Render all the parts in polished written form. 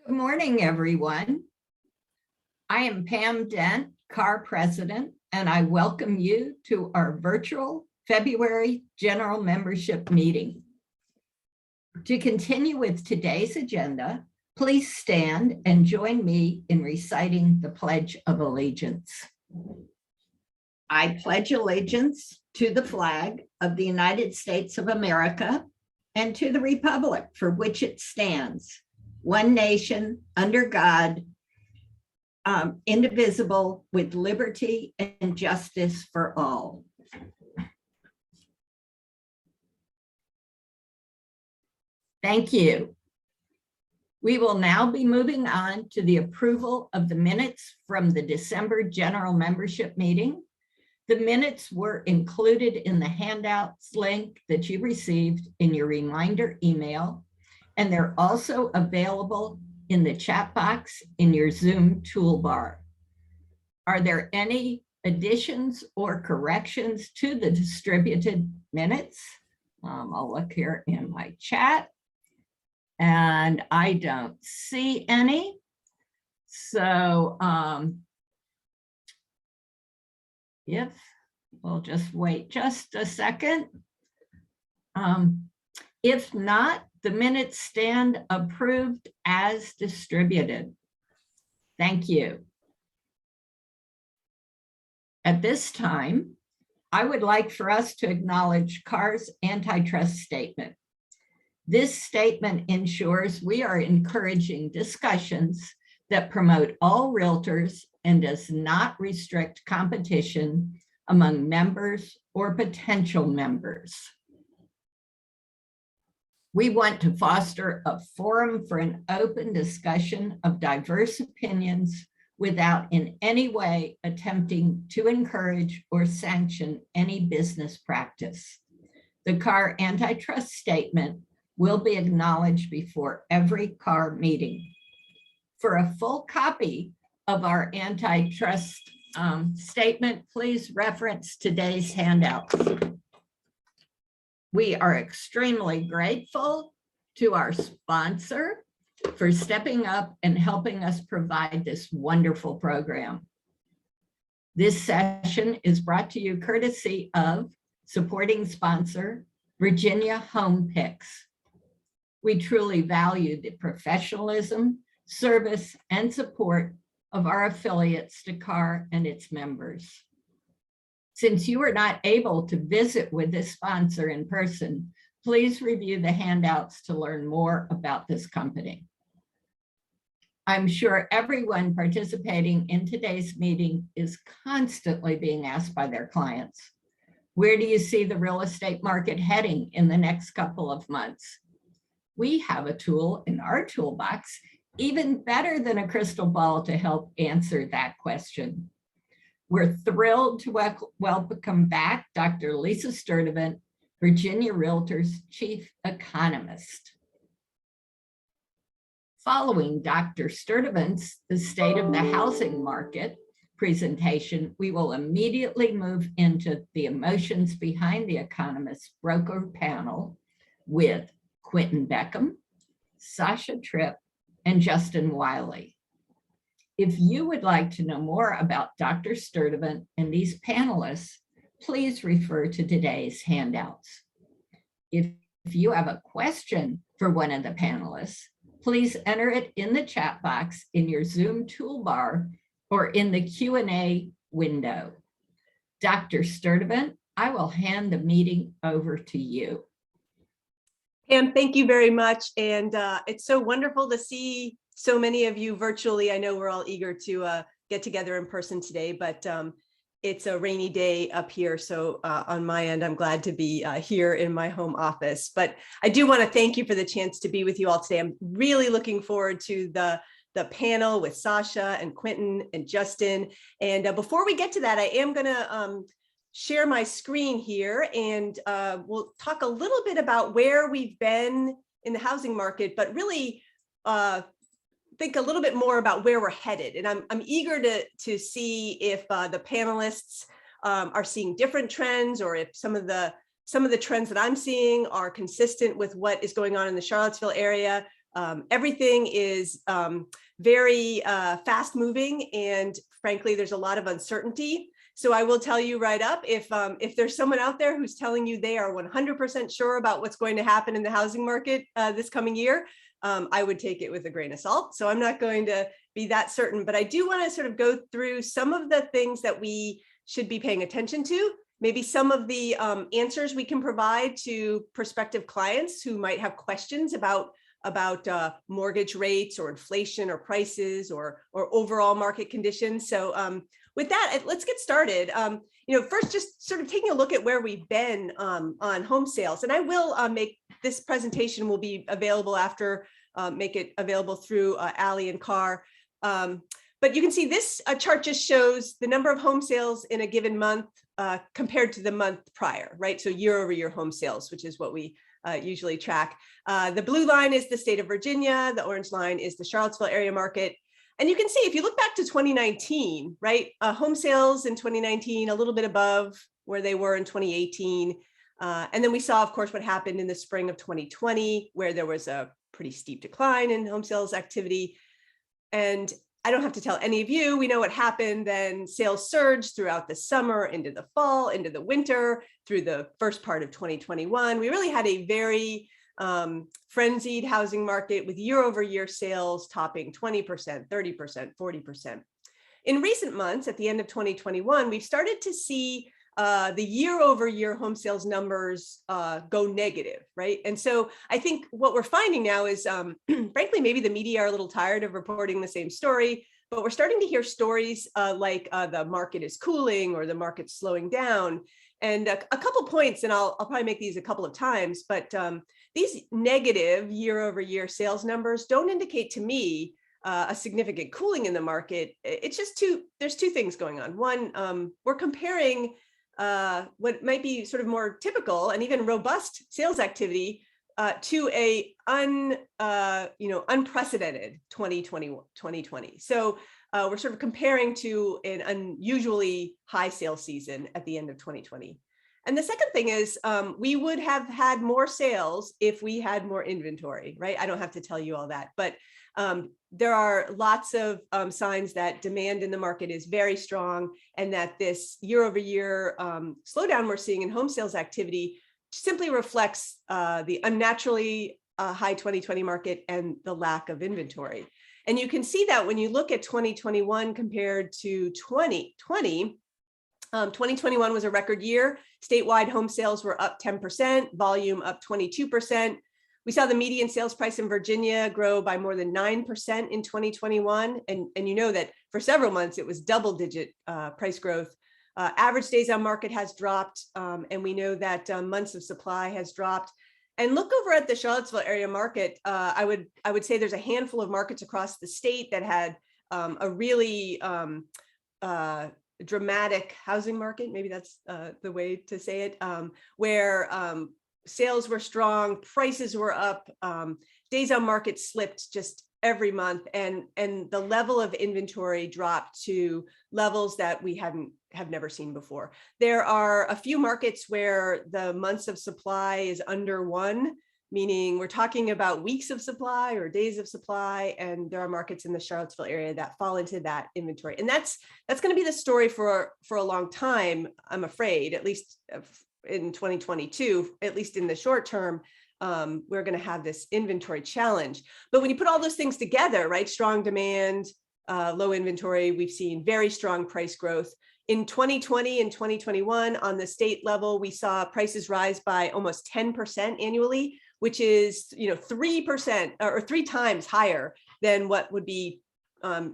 Good morning, everyone. I am Pam Dent, Carr President, and I welcome you to our virtual February General Membership Meeting. To continue with today's agenda, please stand and join me in reciting the Pledge of Allegiance. I pledge allegiance to the flag of the United States of America and to the republic for which it stands, one nation, under God, indivisible, with liberty and justice for all. Thank you. We will now be moving on to the approval of the minutes from the December General Membership Meeting. The minutes were included in the handouts link that you received in your reminder email, and they're also available in the chat box in your Zoom toolbar. Are there any additions or corrections to the distributed minutes? I'll look here in my chat, and I don't see any. So if we'll just wait just a second. If not, the minutes stand approved as distributed. Thank you. At this time, I would like for us to acknowledge Carr's antitrust statement. This statement ensures we are encouraging discussions that promote all realtors and does not restrict competition among members or potential members. We want to foster a forum for an open discussion of diverse opinions without in any way attempting to encourage or sanction any business practice. The Carr antitrust statement will be acknowledged before every Carr meeting. For a full copy of our antitrust statement, please reference today's handouts. We are extremely grateful to our sponsor for stepping up and helping us provide this wonderful program. This session is brought to you courtesy of supporting sponsor, Virginia Home Picks. We truly value the professionalism, service, and support of our affiliates to Carr and its members. Since you are not able to visit with this sponsor in person, please review the handouts to learn more about this company. I'm sure everyone participating in today's meeting is constantly being asked by their clients, where do you see the real estate market heading in the next couple of months? We have a tool in our toolbox, even better than a crystal ball, to help answer that question. We're thrilled to welcome back Dr. Lisa Sturdivant, Virginia Realtor's Chief Economist. Following Dr. Sturdivant's The State of the Housing Market presentation, we will immediately move into the emotions behind the Economist broker panel with Quinton Beckham, Sasha Tripp, and Justin Wiley. If you would like to know more about Dr. Sturdivant and these panelists, please refer to today's handouts. If you have a question for one of the panelists, please enter it in the chat box in your Zoom toolbar or in the Q&A window. Dr. Sturdivant, I will hand the meeting over to you. Pam, thank you very much. And it's so wonderful to see so many of you virtually. I know we're all eager to get together in person today, but it's a rainy day up here. So on my end, I'm glad to be here in my home office. But I do want to thank you for the chance to be with you all today. I'm really looking forward to the panel with Sasha and Quinton and Justin. And before we get to that, I am going to share my screen here, and we'll talk a little bit about where we've been in the housing market, but really think a little bit more about where we're headed. And I'm eager to see if the panelists are seeing different trends, or if some of the trends that I'm seeing are consistent with what is going on in the Charlottesville area. Everything is very fast moving, and frankly, there's a lot of uncertainty. So I will tell you right up, if there's someone out there who's telling you they are 100% sure about what's going to happen in the housing market this coming year, I would take it with a grain of salt. So I'm not going to be that certain, but I do want to sort of go through some of the things that we should be paying attention to, maybe some of the answers we can provide to prospective clients who might have questions about mortgage rates or inflation or prices or overall market conditions. So with that, let's get started. First, just sort of taking a look at where we've been on home sales. And I will make this presentation will be available after, make it available through Allie and Carr. But you can see this chart just shows the number of home sales in a given month compared to the month prior, right? So year over year home sales, which is what we usually track. The blue line is the state of Virginia. The orange line is the Charlottesville area market. And you can see if you look back to 2019, right? Home sales in 2019, a little bit above where they were in 2018. And then we saw, of course, what happened in the spring of 2020, where there was a pretty steep decline in home sales activity. And I don't have to tell any of you, we know what happened. Then sales surged throughout the summer, into the fall, into the winter, through the first part of 2021. We really had a very frenzied housing market with year over year sales topping 20%, 30%, 40%. In recent months, at the end of 2021, we've started to see the year over year home sales numbers go negative, right? And so I think what we're finding now is, frankly, maybe the media are a little tired of reporting the same story, but we're starting to hear stories like the market is cooling or the market's slowing down. And a couple points, and I'll probably make these a couple of times, but these negative year over year sales numbers don't indicate to me a significant cooling in the market. It's just there's two things going on. One, we're comparing what might be sort of more typical and even robust sales activity to a unprecedented 2020. So we're sort of comparing to an unusually high sales season at the end of 2020. And the second thing is we would have had more sales if we had more inventory, right? I don't have to tell you all that, but there are lots of signs that demand in the market is very strong, and that this year over year slowdown we're seeing in home sales activity simply reflects the unnaturally high 2020 market and the lack of inventory. And you can see that when you look at 2021 compared to 2020, 2021 was a record year. Statewide home sales were up 10%, volume up 22%. We saw the median sales price in Virginia grow by more than 9% in 2021. And you know that for several months, it was double-digit price growth. Average days on market has dropped, and we know that months of supply has dropped. And look over at the Charlottesville area market. I would say there's a handful of markets across the state that had a really dramatic housing market. Maybe that's the way to say it, where sales were strong, prices were up, days on market slipped just every month, and the level of inventory dropped to levels that we have never seen before. There are a few markets where the months of supply is under one, meaning we're talking about weeks of supply or days of supply, and there are markets in the Charlottesville area that fall into that inventory. And that's going to be the story for a long time, I'm afraid, at least in 2022, at least in the short term. We're going to have this inventory challenge. But when you put all those things together, right, strong demand, low inventory, we've seen very strong price growth. In 2020 and 2021, on the state level, we saw prices rise by almost 10% annually, which is 3% or 3 times higher than what would be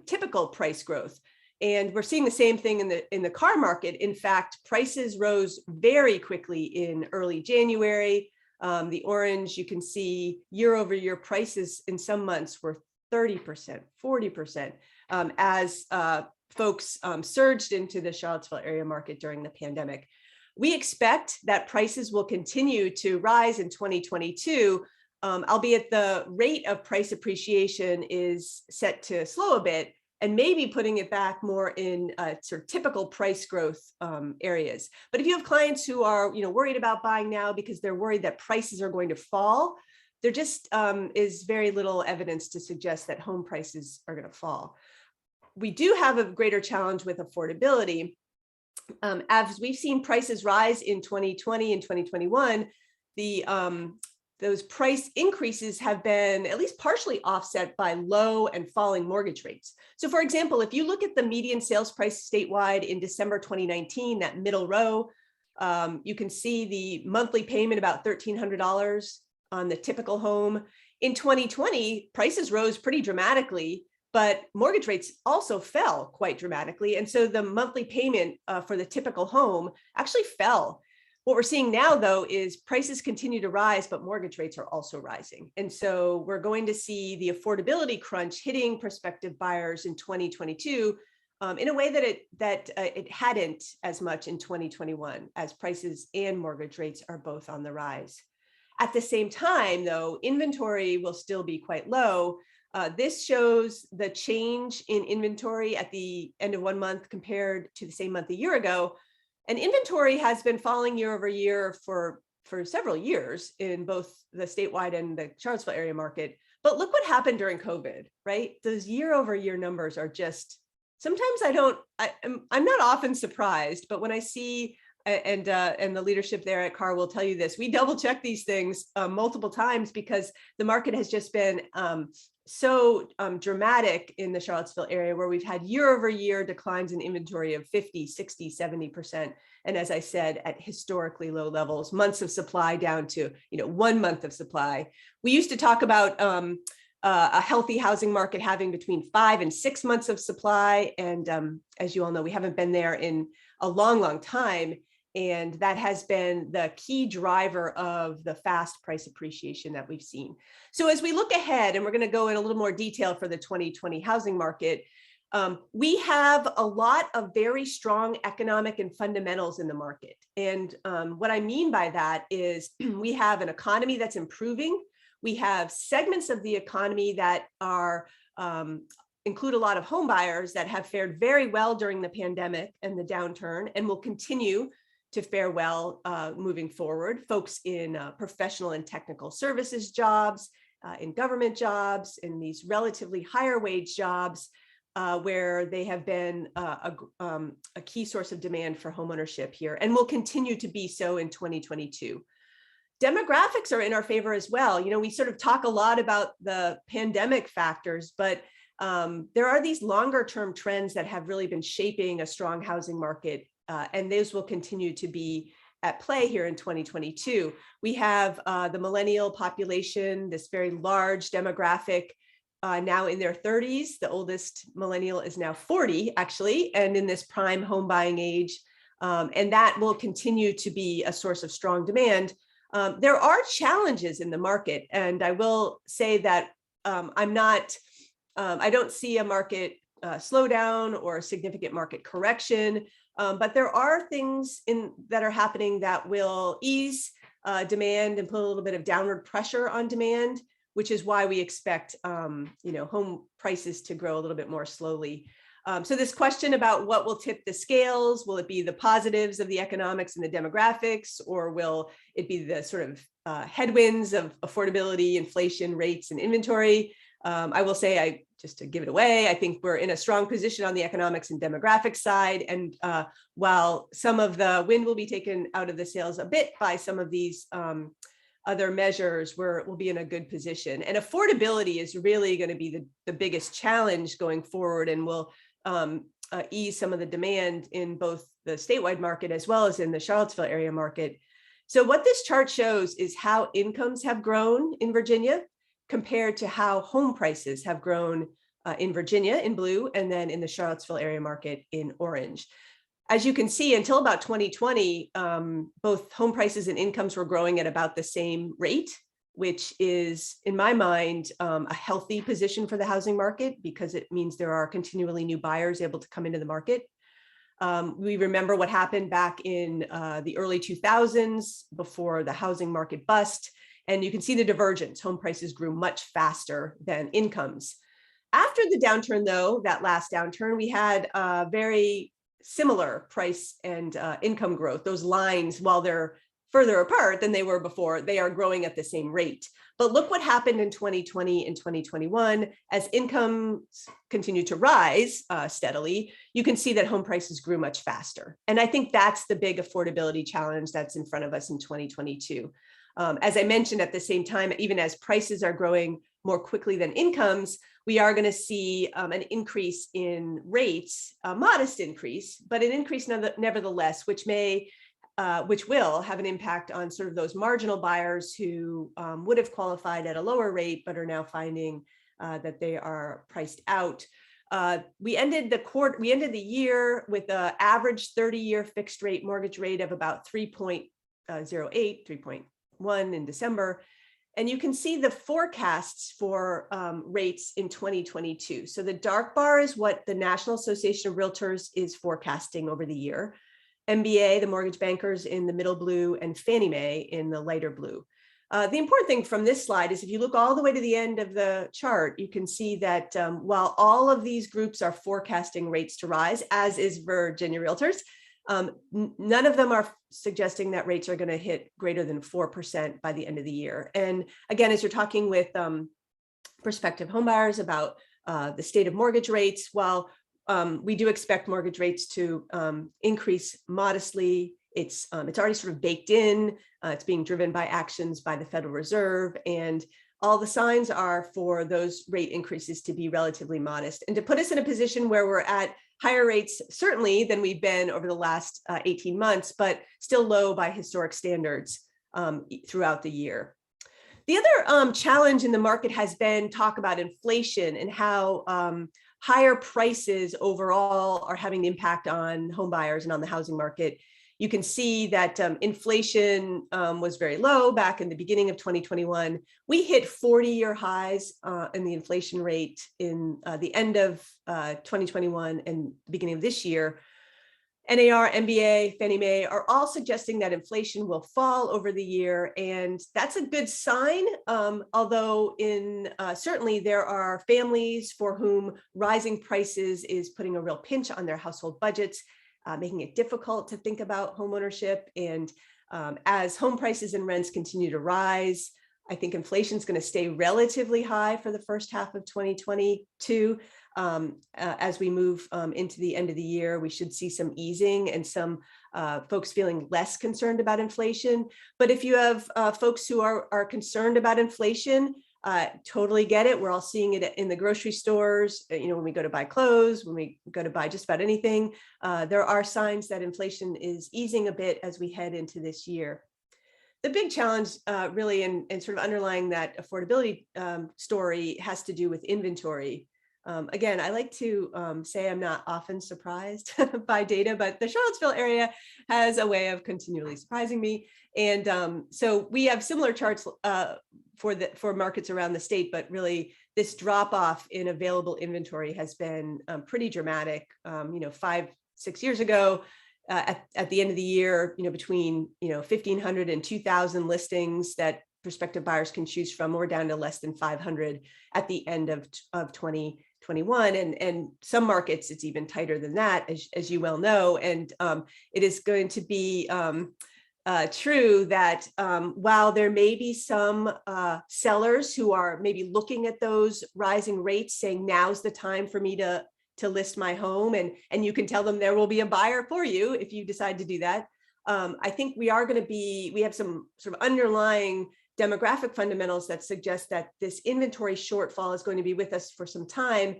typical price growth. And we're seeing the same thing in the car market. In fact, prices rose very quickly in early January. The orange, you can see year over year prices in some months were 30%, 40%, as folks surged into the Charlottesville area market during the pandemic. We expect that prices will continue to rise in 2022, albeit the rate of price appreciation is set to slow a bit, and maybe putting it back more in sort of typical price growth areas. But if you have clients who are worried about buying now because they're worried that prices are going to fall, there just is very little evidence to suggest that home prices are going to fall. We do have a greater challenge with affordability. As we've seen prices rise in 2020 and 2021, those price increases have been at least partially offset by low and falling mortgage rates. So for example, if you look at the median sales price statewide in December 2019, that middle row, you can see the monthly payment about $1,300 on the typical home. In 2020, prices rose pretty dramatically, but mortgage rates also fell quite dramatically. And so the monthly payment for the typical home actually fell. What we're seeing now, though, is prices continue to rise, but mortgage rates are also rising. And so we're going to see the affordability crunch hitting prospective buyers in 2022 in a way that it hadn't as much in 2021, as prices and mortgage rates are both on the rise. At the same time, though, inventory will still be quite low. This shows the change in inventory at the end of 1 month compared to the same month a year ago. And inventory has been falling year over year for several years in both the statewide and the Charlottesville area market. But look what happened during COVID, right? Those year over year numbers are just, sometimes I'm not often surprised, but when I see, and the leadership there at Carr will tell you this, we double check these things multiple times because the market has just been so dramatic in the Charlottesville area, where we've had year over year declines in inventory of 50, 60, 70%. And as I said, at historically low levels, months of supply down to 1 month of supply. We used to talk about a healthy housing market having between 5 and 6 months of supply. And as you all know, we haven't been there in a long, long time. And that has been the key driver of the fast price appreciation that we've seen. So as we look ahead, and we're going to go in a little more detail for the 2020 housing market, we have a lot of very strong economic and fundamentals in the market. And what I mean by that is we have an economy that's improving. We have segments of the economy that are include a lot of home buyers that have fared very well during the pandemic and the downturn, and will continue to fare well moving forward. Folks in professional and technical services jobs, in government jobs, in these relatively higher wage jobs, where they have been a key source of demand for homeownership here, and will continue to be so in 2022. Demographics are in our favor as well. We sort of talk a lot about the pandemic factors, but there are these longer term trends that have really been shaping a strong housing market. And those will continue to be at play here in 2022. We have the millennial population, this very large demographic, now in their 30s. The oldest millennial is now 40, actually, and in this prime home buying age. And that will continue to be a source of strong demand. There are challenges in the market, and I will say that I don't see a market slowdown or a significant market correction. But there are things that are happening that will ease demand and put a little bit of downward pressure on demand, which is why we expect home prices to grow a little bit more slowly. So this question about what will tip the scales, will it be the positives of the economics and the demographics, or will it be the sort of headwinds of affordability, inflation, rates, and inventory? I will say, just to give it away, I think we're in a strong position on the economics and demographics side. And while some of the wind will be taken out of the sails a bit by some of these other measures, we'll be in a good position. And affordability is really going to be the biggest challenge going forward, and will ease some of the demand in both the statewide market as well as in the Charlottesville area market. So what this chart shows is how incomes have grown in Virginia compared to how home prices have grown in Virginia in blue, and then in the Charlottesville area market in orange. As you can see, until about 2020, both home prices and incomes were growing at about the same rate, which is, in my mind, a healthy position for the housing market, because it means there are continually new buyers able to come into the market. We remember what happened back in the early 2000s before the housing market bust. And you can see the divergence. Home prices grew much faster than incomes. After the downturn, though, that last downturn, we had very similar price and income growth. Those lines, while they're further apart than they were before. They are growing at the same rate. But look what happened in 2020 and 2021. As incomes continued to rise steadily, you can see that home prices grew much faster. And I think that's the big affordability challenge that's in front of us in 2022. As I mentioned, at the same time, even as prices are growing more quickly than incomes, we are going to see an increase in rates, a modest increase, but an increase nevertheless, which will have an impact on sort of those marginal buyers who would have qualified at a lower rate, but are now finding that they are priced out. We ended the year with an average 30-year fixed rate mortgage rate of about 3.08, 3.1 in December. And you can see the forecasts for rates in 2022. So the dark bar is what the National Association of Realtors is forecasting over the year. MBA, the mortgage bankers, in the middle blue, and Fannie Mae in the lighter blue. The important thing from this slide is if you look all the way to the end of the chart, you can see that while all of these groups are forecasting rates to rise, as is Virginia Realtors, none of them are suggesting that rates are going to hit greater than 4% by the end of the year. And again, as you're talking with prospective homebuyers about the state of mortgage rates, while we do expect mortgage rates to increase modestly, it's already sort of baked in. It's being driven by actions by the Federal Reserve, and all the signs are for those rate increases to be relatively modest and to put us in a position where we're at higher rates, certainly, than we've been over the last 18 months, but still low by historic standards throughout the year. The other challenge in the market has been talk about inflation and how higher prices overall are having an impact on home buyers and on the housing market. You can see that inflation was very low back in the beginning of 2021. We hit 40-year highs in the inflation rate in the end of 2021 and the beginning of this year. NAR, MBA, Fannie Mae are all suggesting that inflation will fall over the year, and that's a good sign. Although certainly there are families for whom rising prices is putting a real pinch on their household budgets, making it difficult to think about homeownership. And as home prices and rents continue to rise, I think inflation is going to stay relatively high for the first half of 2022. As we move into the end of the year, we should see some easing and some folks feeling less concerned about inflation. But if you have folks who are concerned about inflation, totally get it. We're all seeing it in the grocery stores. When we go to buy clothes, when we go to buy just about anything, there are signs that inflation is easing a bit as we head into this year. The big challenge really and sort of underlying that affordability story has to do with inventory. Again, I like to say I'm not often surprised by data, but the Charlottesville area has a way of continually surprising me. And so we have similar charts for markets around the state, but really this drop off in available inventory has been pretty dramatic. 5-6 years ago, at the end of the year, between 1,500 and 2,000 listings that prospective buyers can choose from, we're down to less than 500 at the end of 2021, and some markets it's even tighter than that, as you well know. And it is going to be true that while there may be some sellers who are maybe looking at those rising rates, saying now's the time for me to list my home, and you can tell them there will be a buyer for you if you decide to do that. I think we have some sort of underlying demographic fundamentals that suggest that this inventory shortfall is going to be with us for some time.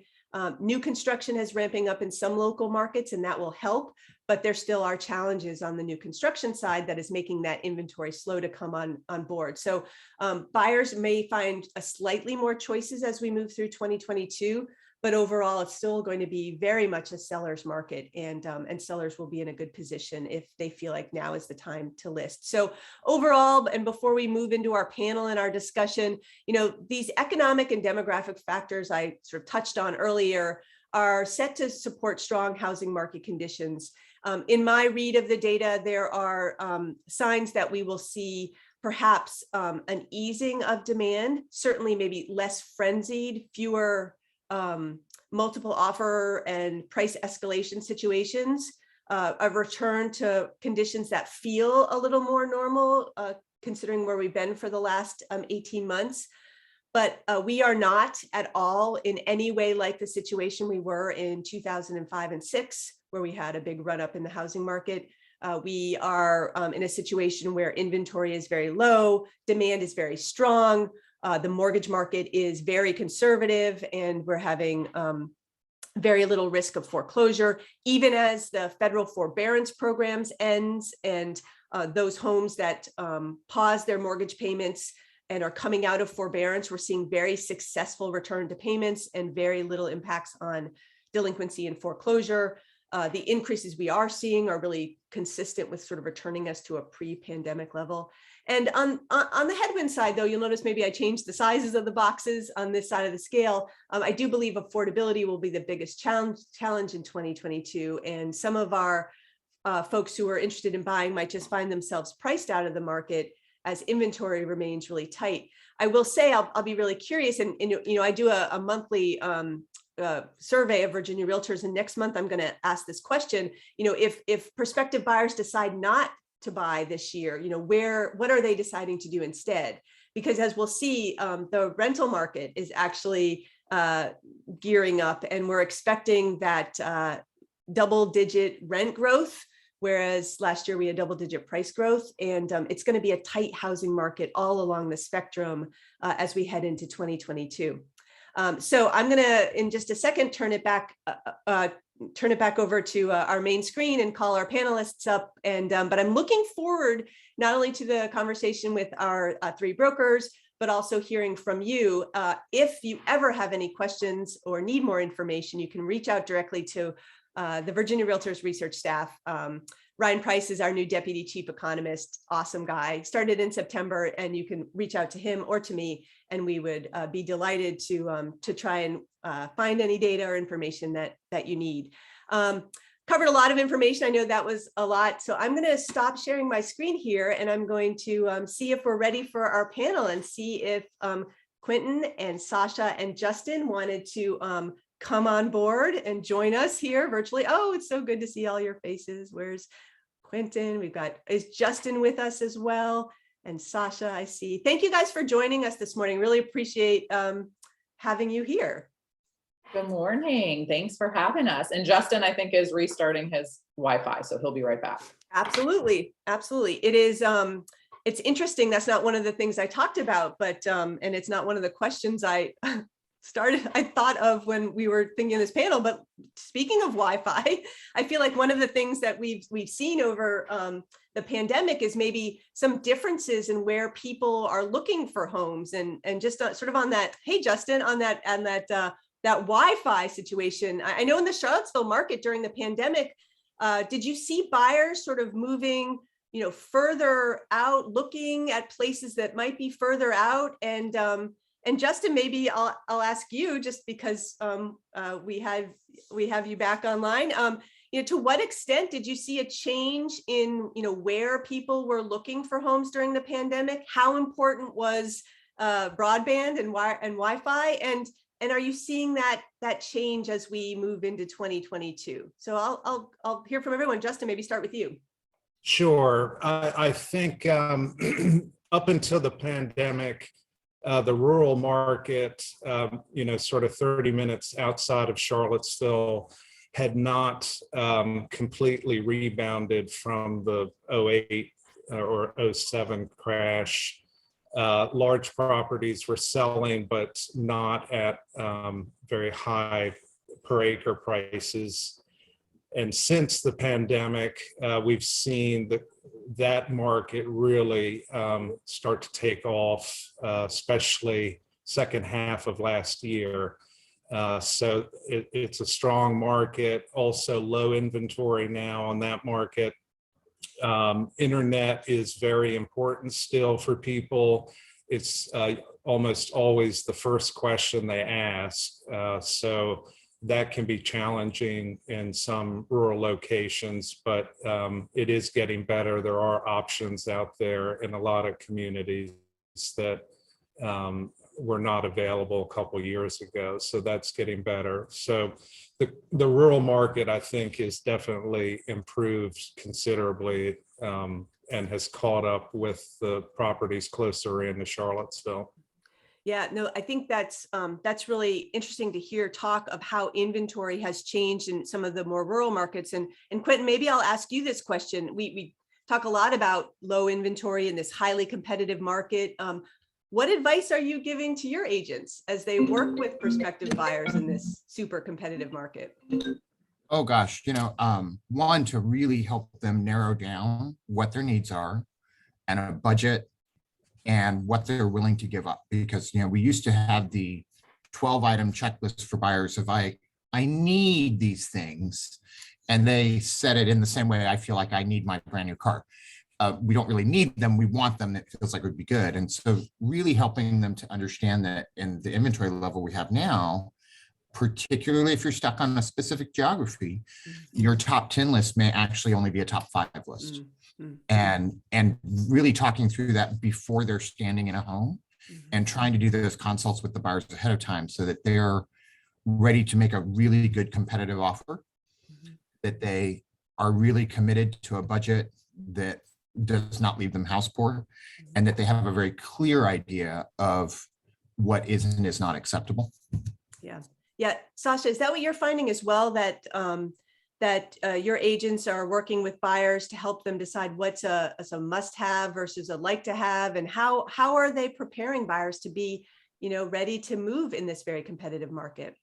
New construction is ramping up in some local markets, and that will help, but there still are challenges on the new construction side that is making that inventory slow to come on board. So buyers may find a slightly more choices as we move through 2022, but overall, it's still going to be very much a seller's market, and sellers will be in a good position if they feel like now is the time to list. So overall, and before we move into our panel and our discussion, these economic and demographic factors I sort of touched on earlier are set to support strong housing market conditions. In my read of the data, there are signs that we will see perhaps an easing of demand, certainly maybe less frenzied, fewer multiple offer and price escalation situations. a return to conditions that feel a little more normal, considering where we've been for the last 18 months. But we are not at all in any way like the situation we were in 2005 and 6, where we had a big run up in the housing market. We are in a situation where inventory is very low, demand is very strong, the mortgage market is very conservative, and we're having very little risk of foreclosure, even as the federal forbearance programs ends, and those homes that pause their mortgage payments and are coming out of forbearance, we're seeing very successful return to payments and very little impacts on delinquency and foreclosure. The increases we are seeing are really consistent with sort of returning us to a pre-pandemic level. And on the headwind side, though, you'll notice maybe I changed the sizes of the boxes on this side of the scale. I do believe affordability will be the biggest challenge in 2022. And some of our folks who are interested in buying might just find themselves priced out of the market as inventory remains really tight. I will say I'll be really curious, and I do a monthly survey of Virginia realtors, and next month I'm going to ask this question. If prospective buyers decide not to buy this year, what are they deciding to do instead? Because as we'll see, the rental market is actually gearing up, and we're expecting that double-digit rent growth, whereas last year we had double-digit price growth, and it's going to be a tight housing market all along the spectrum as we head into 2022. So I'm going to, in just a second, turn it back over to our main screen and call our panelists up. But I'm looking forward not only to the conversation with our 3 brokers, but also hearing from you. If you ever have any questions or need more information, you can reach out directly to the Virginia Realtors research staff. Ryan Price is our new deputy chief economist, awesome guy, started in September, and you can reach out to him or to me, and we would be delighted to try and find any data or information that you need. Covered a lot of information. I know that was a lot, so I'm going to stop sharing my screen here, and I'm going to see if we're ready for our panel and see if Quinton and Sasha and Justin wanted to come on board and join us here virtually. Oh, it's so good to see all your faces. Where's Quinton? Is Justin with us as well? And Sasha, I see. Thank you guys for joining us this morning. Really appreciate having you here. Good morning. Thanks for having us. And Justin, I think, is restarting his Wi-Fi, so he'll be right back. Absolutely. Absolutely. It is. It's interesting. That's not one of the things I talked about, but and it's not one of the questions I thought of when we were thinking of this panel. But speaking of Wi-Fi, I feel like one of the things that we've seen over the pandemic is maybe some differences in where people are looking for homes, and just sort of on that. Hey, Justin, on that Wi-Fi situation. I know in the Charlottesville market during the pandemic, did you see buyers sort of moving, further out, looking at places that might be further out? And Justin, maybe I'll ask you, just because we have you back online. To what extent did you see a change in where people were looking for homes during the pandemic? How important was broadband and Wi-Fi? And are you seeing that change as we move into 2022? So I'll hear from everyone. Justin, maybe start with you. Sure. I think up until the pandemic, the rural market, sort of 30 minutes outside of Charlottesville, had not completely rebounded from the 08 or 07 crash. Large properties were selling, but not at very high per acre prices. And since the pandemic, we've seen that market really start to take off, especially second half of last year. So it's a strong market, also low inventory now on that market. Internet is very important still for people. It's almost always the first question they ask. So that can be challenging in some rural locations, but it is getting better. There are options out there in a lot of communities that were not available a couple years ago. So that's getting better. So the rural market, I think, is definitely improved considerably and has caught up with the properties closer into Charlottesville. Yeah, no, I think that's really interesting to hear talk of how inventory has changed in some of the more rural markets. And Quinton, maybe I'll ask you this question. We talk a lot about low inventory in this highly competitive market. What advice are you giving to your agents as they work with prospective buyers in this super competitive market? Oh gosh, one, to really help them narrow down what their needs are and a budget and what they're willing to give up. Because, we used to have the 12-item checklist for buyers of I need these things. And they said it in the same way I feel like I need my brand new car. We don't really need them. We want them. That feels like it would be good. And so really helping them to understand that in the inventory level we have now, particularly if you're stuck on a specific geography, your top 10 list may actually only be a top 5 list. And really talking through that before they're standing in a home and trying to do those consults with the buyers ahead of time so that they're ready to make a really good competitive offer, that they are really committed to a budget that does not leave them house poor, and that they have a very clear idea of what is and is not acceptable. Yeah, Sasha, is that what you're finding as well, that your agents are working with buyers to help them decide what's a must-have versus a like-to-have, and how are they preparing buyers to be, ready to move in this very competitive market?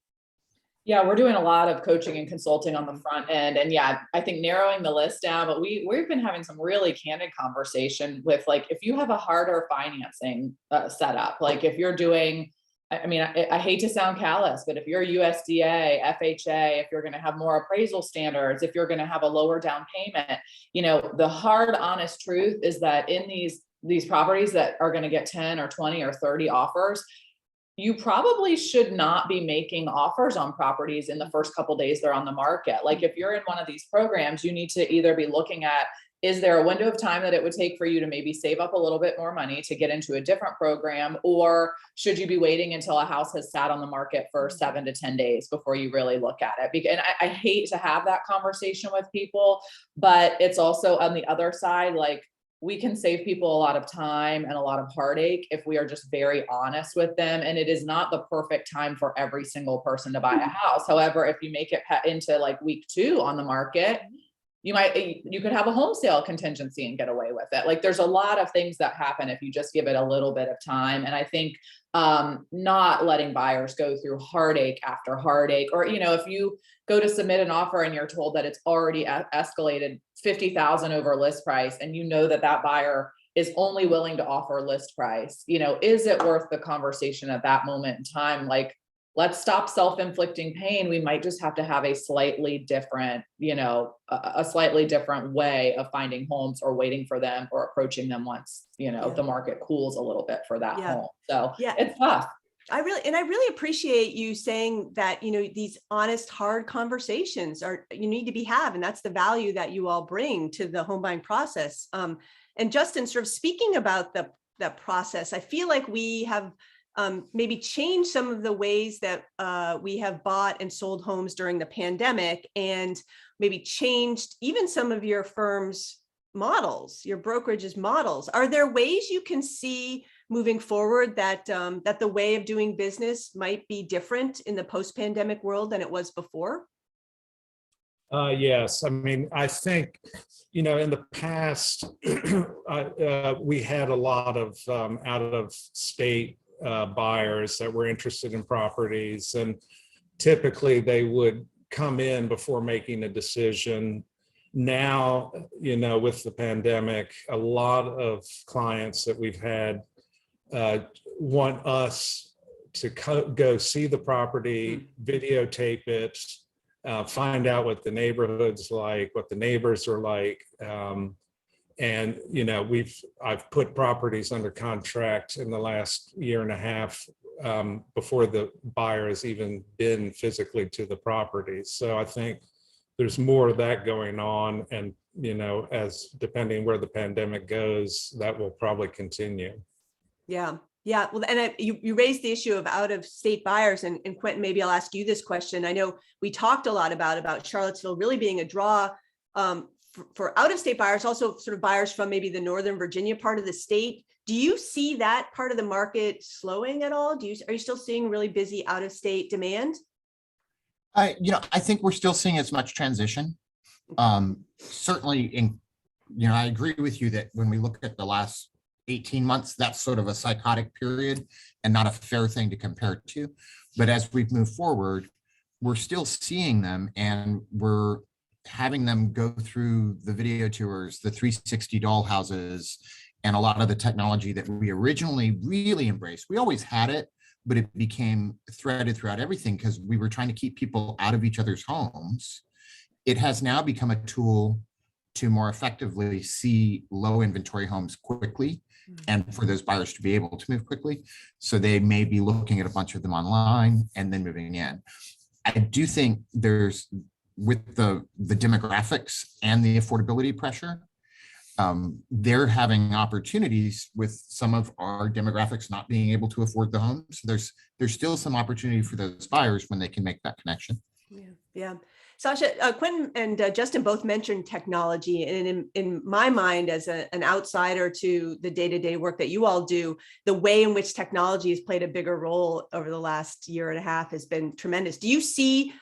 Yeah, we're doing a lot of coaching and consulting on the front end. And yeah, I think narrowing the list down, but we've been having some really candid conversation with, like, if you have a harder financing setup, like if you're doing, I hate to sound callous, but if you're USDA, FHA, if you're going to have more appraisal standards, if you're going to have a lower down payment, the hard, honest truth is that in these properties that are going to get 10 or 20 or 30 offers, you probably should not be making offers on properties in the first couple of days they're on the market. Like if you're in one of these programs, you need to either be looking at, is there a window of time that it would take for you to maybe save up a little bit more money to get into a different program? Or should you be waiting until a house has sat on the market for 7 to 10 days before you really look at it? And I hate to have that conversation with people, but it's also on the other side, like, we can save people a lot of time and a lot of heartache if we are just very honest with them. And it is not the perfect time for every single person to buy a house. However, if you make it into like week 2 on the market, you could have a home sale contingency and get away with it. Like there's a lot of things that happen if you just give it a little bit of time. And I think not letting buyers go through heartache after heartache, or, if you go to submit an offer and you're told that it's already escalated $50,000 over list price, and that buyer is only willing to offer list price, is it worth the conversation at that moment in time? Like, let's stop self-inflicting pain. We might just have to have a slightly different, a slightly different way of finding homes or waiting for them or approaching them once, the market cools a little bit for that home. So it's tough. I really appreciate you saying that, these honest, hard conversations you need to be had, and that's the value that you all bring to the home buying process. And Justin, sort of speaking about the process, I feel like we have maybe changed some of the ways that we have bought and sold homes during the pandemic, and maybe changed even some of your firm's models, your brokerage's models. Are there ways you can see moving forward that the way of doing business might be different in the post-pandemic world than it was before? Yes. I think, in the past, we had a lot of out-of-state buyers that were interested in properties, and typically they would come in before making a decision. Now, with the pandemic, a lot of clients that we've had want us to go see the property, videotape it, find out what the neighborhood's like, what the neighbors are like. And, I've put properties under contract in the last year and a half before the buyer has even been physically to the property. So I think there's more of that going on. And, as depending where the pandemic goes, that will probably continue. Yeah. Yeah, well, and you raised the issue of out-of-state buyers, and Quinton, maybe I'll ask you this question. I know we talked a lot about Charlottesville really being a draw for out-of-state buyers, also sort of buyers from maybe the Northern Virginia part of the state. Do you see that part of the market slowing at all? Are you still seeing really busy out-of-state demand? I think we're still seeing as much transition. Certainly I agree with you that when we look at the last 18 months, that's sort of a psychotic period and not a fair thing to compare it to. But as we've moved forward, we're still seeing them, and we're having them go through the video tours, the 360 doll houses, and a lot of the technology that we originally really embraced. We always had it, but it became threaded throughout everything because we were trying to keep people out of each other's homes. It has now become a tool to more effectively see low inventory homes quickly, and for those buyers to be able to move quickly. So they may be looking at a bunch of them online and then moving in. I do think there's, with the demographics and the affordability pressure, they're having opportunities with some of our demographics not being able to afford the homes. There's still some opportunity for those buyers when they can make that connection. Yeah. Sasha, Quinton and Justin both mentioned technology, and in my mind, as an outsider to the day-to-day work that you all do, the way in which technology has played a bigger role over the last year and a half has been tremendous. Do you see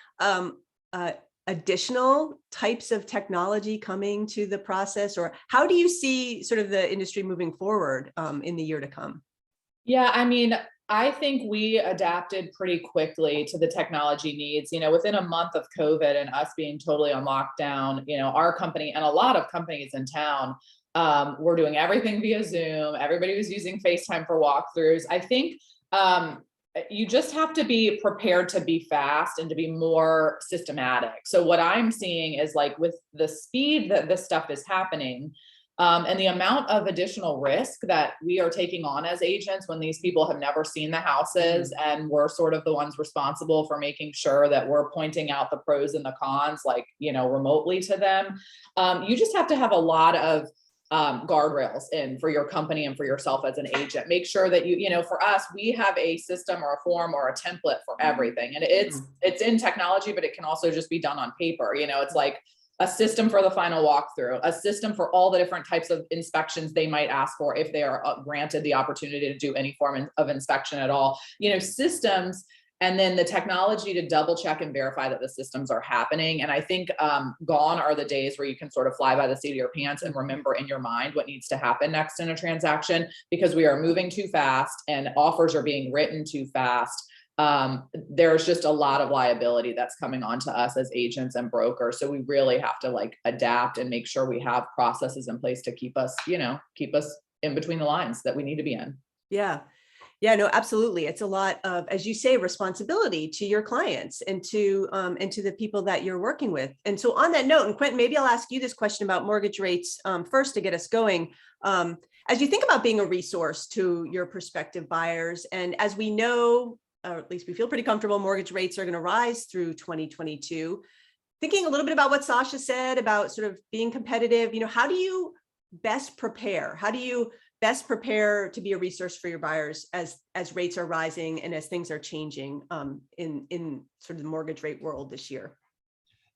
additional types of technology coming to the process, or how do you see sort of the industry moving forward in the year to come? Yeah, I mean, I think we adapted pretty quickly to the technology needs. Within a month of COVID and us being totally on lockdown, our company and a lot of companies in town were doing everything via Zoom. Everybody was using FaceTime for walkthroughs. I think you just have to be prepared to be fast and to be more systematic. So what I'm seeing is, like, with the speed that this stuff is happening, and the amount of additional risk that we are taking on as agents when these people have never seen the houses, and we're sort of the ones responsible for making sure that we're pointing out the pros and the cons, like, remotely to them. You just have to have a lot of guardrails in for your company and for yourself as an agent. Make sure that for us, we have a system or a form or a template for everything. And it's in technology, but it can also just be done on paper. It's like a system for the final walkthrough, a system for all the different types of inspections they might ask for if they are granted the opportunity to do any form of inspection at all, systems, and then the technology to double check and verify that the systems are happening. And I think gone are the days where you can sort of fly by the seat of your pants and remember in your mind what needs to happen next in a transaction, because we are moving too fast and offers are being written too fast. There's just a lot of liability that's coming onto us as agents and brokers. So we really have to adapt and make sure we have processes in place to keep us in between the lines that we need to be in. Yeah, no, absolutely. It's a lot of, as you say, responsibility to your clients and to the people that you're working with. And so on that note, and Quinton, maybe I'll ask you this question about mortgage rates first to get us going. As you think about being a resource to your prospective buyers, and as we know, or at least we feel pretty comfortable, mortgage rates are going to rise through 2022. Thinking a little bit about what Sasha said about sort of being competitive, how do you best prepare? How do you best prepare to be a resource for your buyers as rates are rising and as things are changing in sort of the mortgage rate world this year?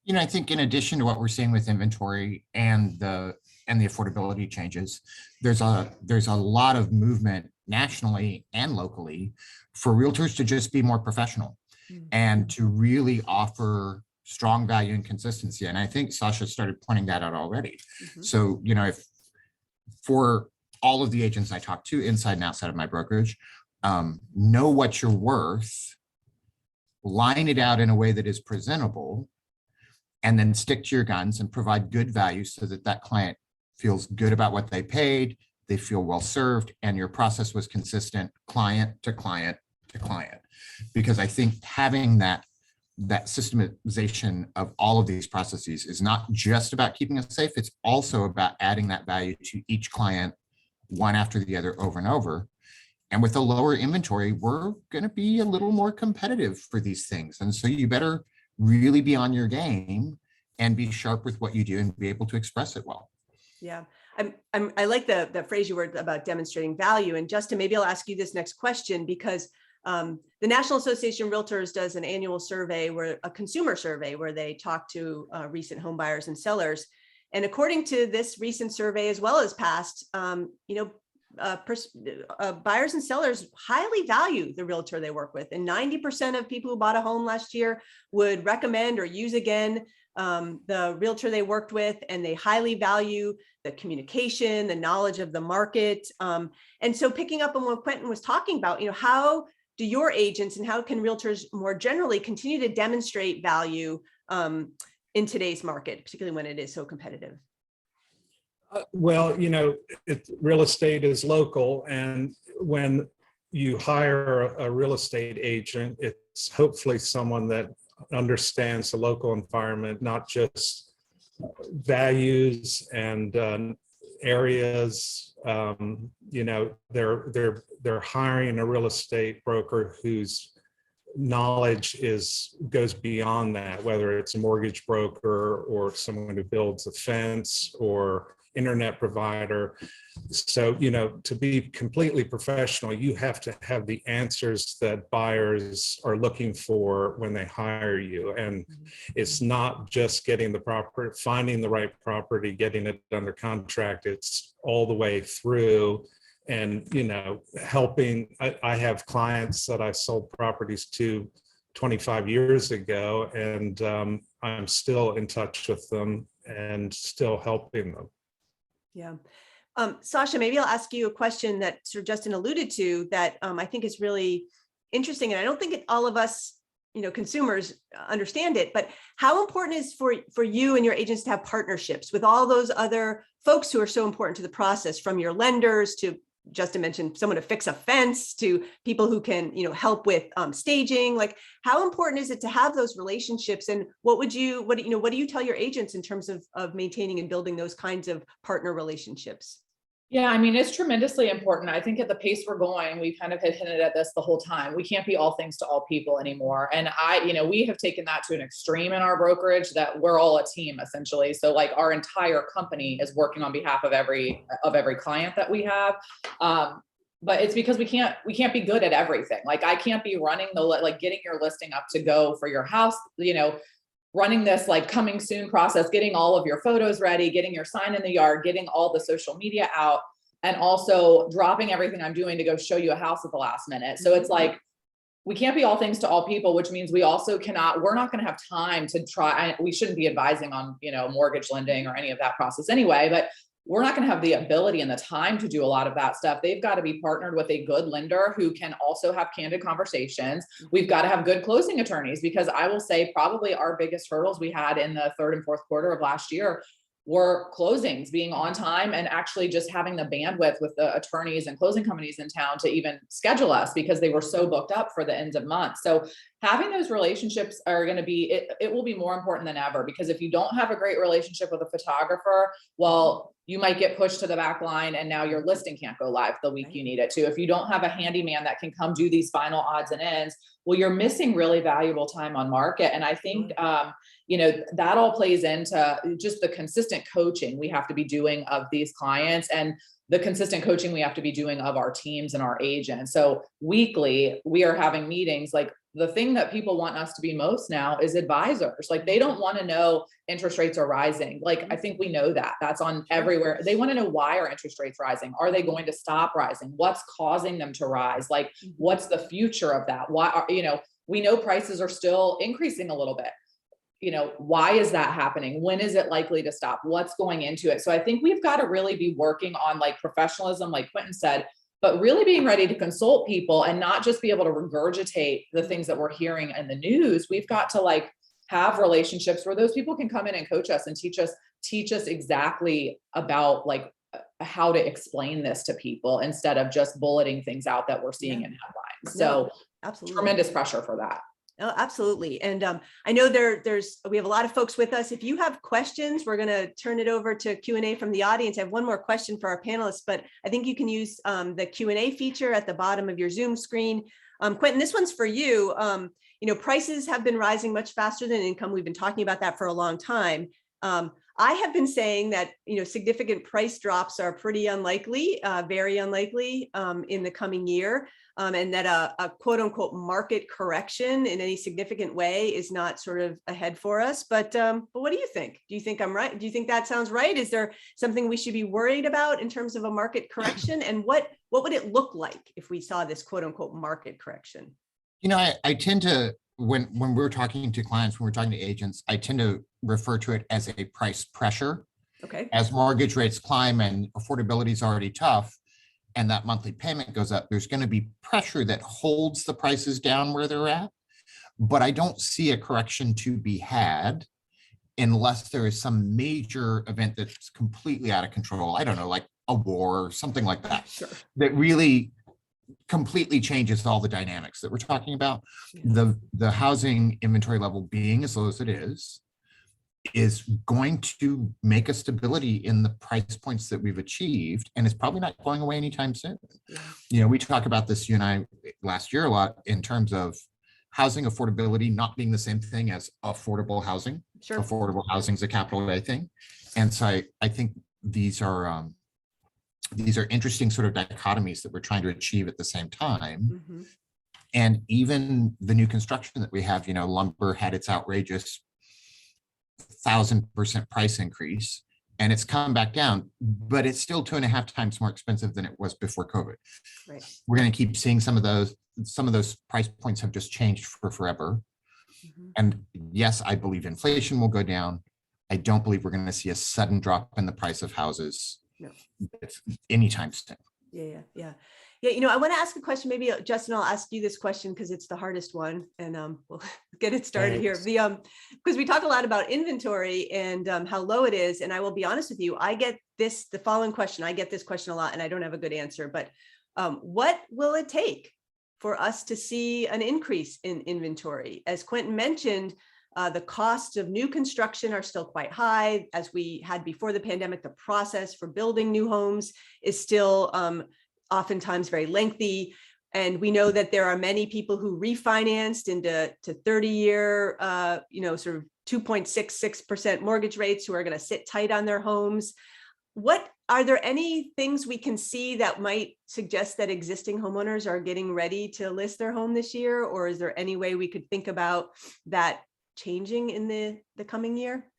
I think in addition to what we're seeing with inventory and the affordability changes, there's a lot of movement nationally and locally for realtors to just be more professional and to really offer strong value and consistency. And I think Sasha started pointing that out already. So, if for all of the agents I talk to inside and outside of my brokerage, know what you're worth, line it out in a way that is presentable, and then stick to your guns and provide good value so that that client feels good about what they paid, they feel well served, and your process was consistent client to client to client. Because I think having that systemization of all of these processes is not just about keeping us safe, it's also about adding that value to each client one after the other over and over. And with a lower inventory, we're going to be a little more competitive for these things. And so you better really be on your game and be sharp with what you do and be able to express it well. Yeah, I like the phrase you were about demonstrating value. And Justin, maybe I'll ask you this next question, because the National Association of Realtors does an annual survey, a consumer survey, where they talk to recent home buyers and sellers. And according to this recent survey, as well as past, buyers and sellers highly value the realtor they work with. And 90% of people who bought a home last year would recommend or use again the realtor they worked with, and they highly value the communication, the knowledge of the market. And so picking up on what Quinton was talking about, how do your agents and how can realtors more generally continue to demonstrate value in today's market, particularly when it is so competitive? Well, real estate is local, and when you hire a real estate agent, it's hopefully someone that understands the local environment, not just values and areas. They're hiring a real estate broker whose knowledge goes beyond that, whether it's a mortgage broker or someone who builds a fence or internet provider. So, to be completely professional, you have to have the answers that buyers are looking for when they hire you. And it's not just getting the property, finding the right property, getting it under contract. It's all the way through. And, helping, I have clients that I sold properties to 25 years ago, and I'm still in touch with them and still helping them. Yeah. Sasha, maybe I'll ask you a question that Sir Justin alluded to that I think is really interesting. And I don't think all of us, consumers understand it, but how important is for you and your agents to have partnerships with all those other folks who are so important to the process, from your lenders to, Justin mentioned, someone to fix a fence, to people who can, help with staging. Like, how important is it to have those relationships? And what do you tell your agents in terms of maintaining and building those kinds of partner relationships? Yeah, it's tremendously important. I think at the pace we're going, we kind of had hinted at this the whole time. We can't be all things to all people anymore. And we have taken that to an extreme in our brokerage, that we're all a team essentially. So like our entire company is working on behalf of every client that we have. But it's because we can't be good at everything. Like I can't be running getting your listing up to go for your house, running this like coming soon process, getting all of your photos ready, getting your sign in the yard, getting all the social media out, and also dropping everything I'm doing to go show you a house at the last minute. So it's like, we can't be all things to all people, which means we're not going to have time to try. We shouldn't be advising on, mortgage lending or any of that process anyway, but we're not going to have the ability and the time to do a lot of that stuff. They've got to be partnered with a good lender who can also have candid conversations. We've got to have good closing attorneys, because I will say probably our biggest hurdles we had in the third and fourth quarter of last year were closings being on time, and actually just having the bandwidth with the attorneys and closing companies in town to even schedule us, because they were so booked up for the ends of months. So having those relationships are going to be, it will be more important than ever, because if you don't have a great relationship with a photographer, well, you might get pushed to the back line and now your listing can't go live the week you need it to. If you don't have a handyman that can come do these final odds and ends, well, you're missing really valuable time on market. And I think, that all plays into just the consistent coaching we have to be doing of these clients, and the consistent coaching we have to be doing of our teams and our agents. So weekly, we are having meetings. Like, the thing that people want us to be most now is advisors. Like, they don't want to know interest rates are rising. Like, I think we know that that's on everywhere. They want to know, why are interest rates rising? Are they going to stop rising? What's causing them to rise? Like, what's the future of that? Why are, we know prices are still increasing a little bit. Why is that happening? When is it likely to stop? What's going into it? So I think we've got to really be working on like professionalism, like Quinton said, but really being ready to consult people and not just be able to regurgitate the things that we're hearing in the news. We've got to like have relationships where those people can come in and coach us and teach us exactly about like how to explain this to people, instead of just bulleting things out that we're seeing in headlines. So absolutely, tremendous pressure for that. Oh, absolutely. And I know we have a lot of folks with us. If you have questions, we're going to turn it over to Q&A from the audience. I have one more question for our panelists, but I think you can use the Q&A feature at the bottom of your Zoom screen. Quinton, this one's for you. Prices have been rising much faster than income. We've been talking about that for a long time. I have been saying that, significant price drops are pretty unlikely, very unlikely in the coming year. And that a quote unquote market correction in any significant way is not sort of ahead for us. But what do you think? Do you think I'm right? Do you think that sounds right? Is there something we should be worried about in terms of a market correction? And what would it look like if we saw this quote unquote market correction? I tend to, when we're talking to clients, when we're talking to agents, I tend to refer to it as a price pressure. Okay. As mortgage rates climb and affordability is already tough, and that monthly payment goes up, there's going to be pressure that holds the prices down where they're at. But I don't see a correction to be had unless there is some major event that's completely out of control. I don't know, like a war or something like that, Sure. that really completely changes all the dynamics that we're talking about. Yeah. The housing inventory level being as low as it is going to make a stability in the price points that we've achieved, and it's probably not going away anytime soon. Yeah. We talk about this, you and I, last year a lot in terms of housing affordability not being the same thing as affordable housing. Sure. Affordable housing is a capital A thing. And so I think these are interesting sort of dichotomies that we're trying to achieve at the same time. Mhm. And even the new construction that we have, lumber had its outrageous 1,000% price increase, and it's come back down, but it's still 2.5 times more expensive than it was before COVID. Right. We're going to keep seeing some of those price points have just changed for forever. Mhm. And yes, I believe inflation will go down. I don't believe we're going to see a sudden drop in the price of houses anytime soon. Yeah. I want to ask a question. Maybe Justin, I'll ask you this question because it's the hardest one, and we'll get it started here. Because we talk a lot about inventory and how low it is, and I will be honest with you, I get the following question. I get this question a lot, and I don't have a good answer. But what will it take for us to see an increase in inventory? As Quinton mentioned, the costs of new construction are still quite high. As we had before the pandemic, the process for building new homes is still oftentimes very lengthy. And we know that there are many people who refinanced into 30-year, sort of 2.66% mortgage rates who are going to sit tight on their homes. Are there any things we can see that might suggest that existing homeowners are getting ready to list their home this year? Or is there any way we could think about that changing in the coming year?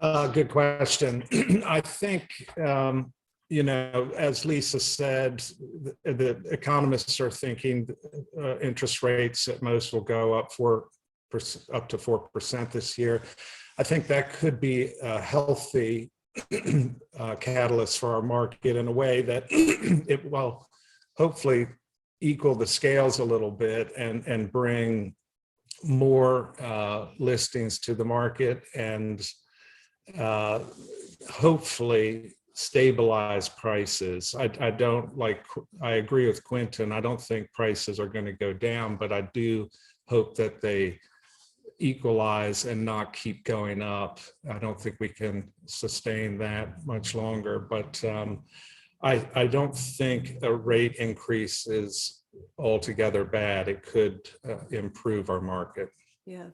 Good question. I think, as Lisa said, the economists are thinking interest rates at most will go up up to 4% this year. I think that could be a healthy catalyst for our market in a way that it will hopefully equal the scales a little bit and bring more listings to the market and hopefully stabilize prices. I agree with Quinton. I don't think prices are going to go down, but I do hope that they equalize and not keep going up. I don't think we can sustain that much longer, but I don't think a rate increase is altogether bad. It could improve our market. Yeah.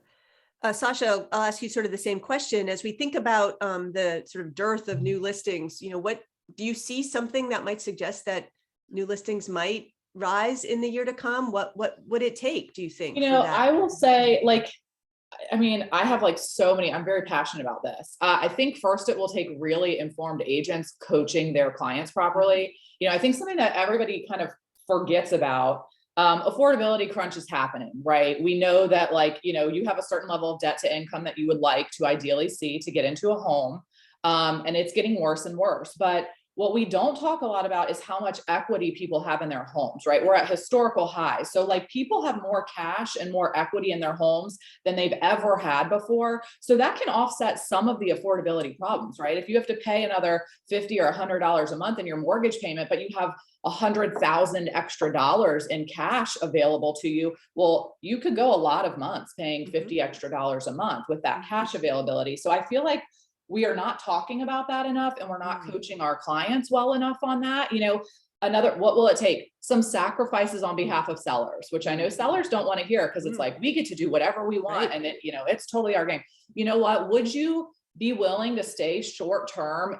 Sasha, I'll ask you sort of the same question. As we think about the sort of dearth of new listings, what do you see something that might suggest that new listings might rise in the year to come? What would it take, do you think? I will say, I have so many, I'm very passionate about this. I think first it will take really informed agents coaching their clients properly. I think something that everybody kind of forgets about, affordability crunch is happening, right? We know that you have a certain level of debt to income that you would like to ideally see to get into a home. And it's getting worse and worse. But what we don't talk a lot about is how much equity people have in their homes, right? We're at historical highs. So people have more cash and more equity in their homes than they've ever had before. So that can offset some of the affordability problems, right? If you have to pay another $50 or $100 a month in your mortgage payment, but you have $100,000 extra dollars in cash available to you, well, you could go a lot of months paying $50 extra dollars a month with that cash availability. So I feel like we are not talking about that enough, and we're not coaching our clients well enough on that. What will it take? Some sacrifices on behalf of sellers, which I know sellers don't want to hear because it's we get to do whatever we want. Right. And it's totally our game. You know what? Would you be willing to stay short-term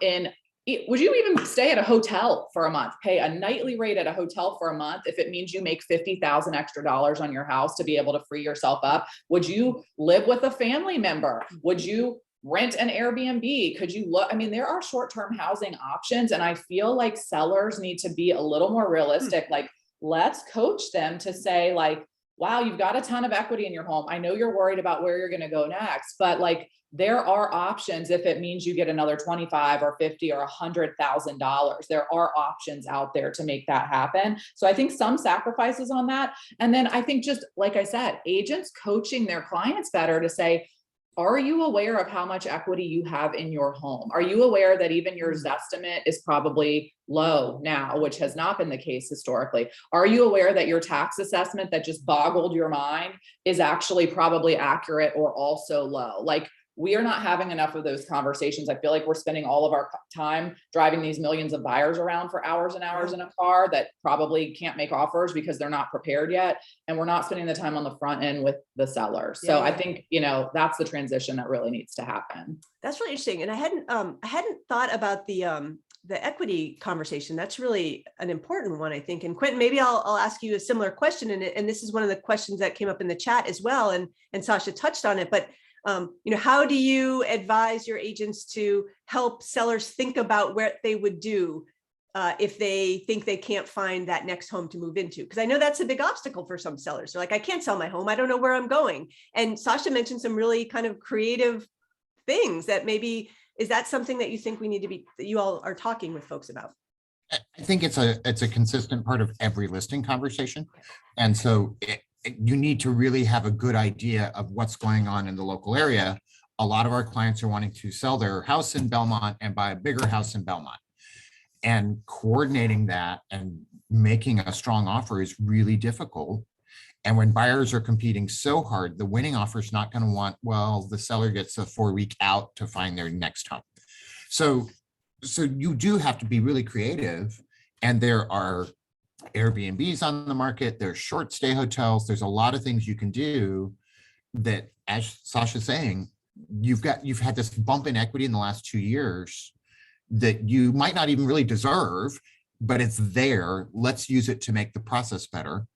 would you even stay at a hotel for a month, pay a nightly rate at a hotel for a month if it means you make $50,000 extra on your house to be able to free yourself up? Would you live with a family member? Would you rent an Airbnb? Could you look? I mean, there are short-term housing options, and I feel like sellers need to be a little more realistic. Like, let's coach them to say, like, wow, you've got a ton of equity in your home. I know you're worried about where you're going to go next, but like, there are options if it means you get another 25 or 50 or $100,000. There are options out there to make that happen. So I think some sacrifices on that. And then I think, just like I said, agents coaching their clients better to say, are you aware of how much equity you have in your home? Are you aware that even your Zestimate is probably low now, which has not been the case historically? Are you aware that your tax assessment that just boggled your mind is actually probably accurate or also low? Like, we are not having enough of those conversations. I feel like we're spending all of our time driving these millions of buyers around for hours and hours in a car that probably can't make offers because they're not prepared yet. And we're not spending the time on the front end with the seller. So I think, that's the transition that really needs to happen. That's really interesting. And I hadn't thought about the equity conversation. That's really an important one, I think. And Quinton, maybe I'll ask you a similar question. And this is one of the questions that came up in the chat as well. And Sasha touched on it, but how do you advise your agents to help sellers think about what they would do if they think they can't find that next home to move into? Because I know that's a big obstacle for some sellers. They're like, I can't sell my home. I don't know where I'm going. And Sasha mentioned some really kind of creative things that maybe, is that something that you think that you all are talking with folks about? I think it's a consistent part of every listing conversation. And so you need to really have a good idea of what's going on in the local area. A lot of our clients are wanting to sell their house in Belmont and buy a bigger house in Belmont. And coordinating that and making a strong offer is really difficult. And when buyers are competing so hard, the winning offer is not going to want, well, the seller gets a 4-week out to find their next home. So you do have to be really creative. And there are Airbnbs on the market, there's short stay hotels, there's a lot of things you can do that, as Sasha's saying, you've had this bump in equity in the last 2 years that you might not even really deserve, but it's there. Let's use it to make the process better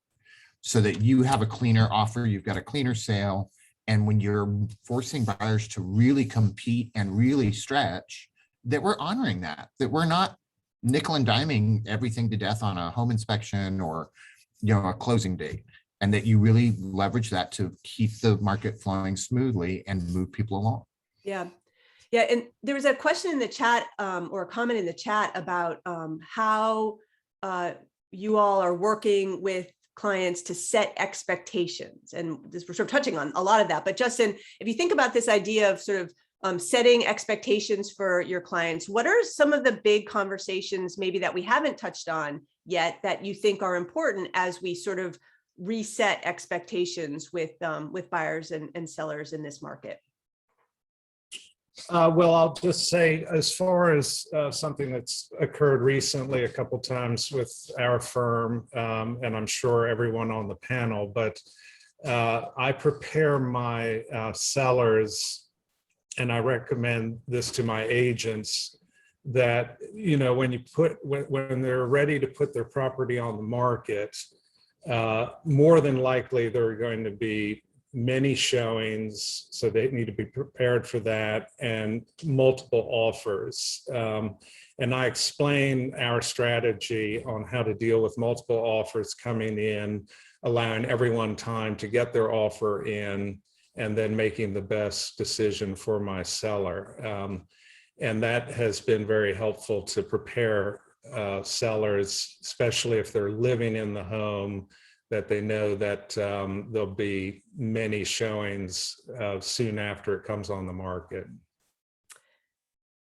so that you have a cleaner offer, you've got a cleaner sale. And when you're forcing buyers to really compete and really stretch, that we're honoring that we're not nickel and diming everything to death on a home inspection or a closing date, and that you really leverage that to keep the market flowing smoothly and move people along. Yeah. And there was a question in the chat or a comment in the chat about how you all are working with clients to set expectations. And we're sort of touching on a lot of that, but Justin, if you think about this idea of sort of setting expectations for your clients, what are some of the big conversations maybe that we haven't touched on yet that you think are important as we sort of reset expectations with buyers and sellers in this market? Well, I'll just say, as far as something that's occurred recently a couple times with our firm, and I'm sure everyone on the panel, but I prepare my sellers, and I recommend this to my agents, that when they're ready to put their property on the market, more than likely there are going to be many showings, so they need to be prepared for that, and multiple offers. And I explain our strategy on how to deal with multiple offers coming in, allowing everyone time to get their offer in, and then making the best decision for my seller. And that has been very helpful to prepare sellers, especially if they're living in the home, that they know that there'll be many showings soon after it comes on the market.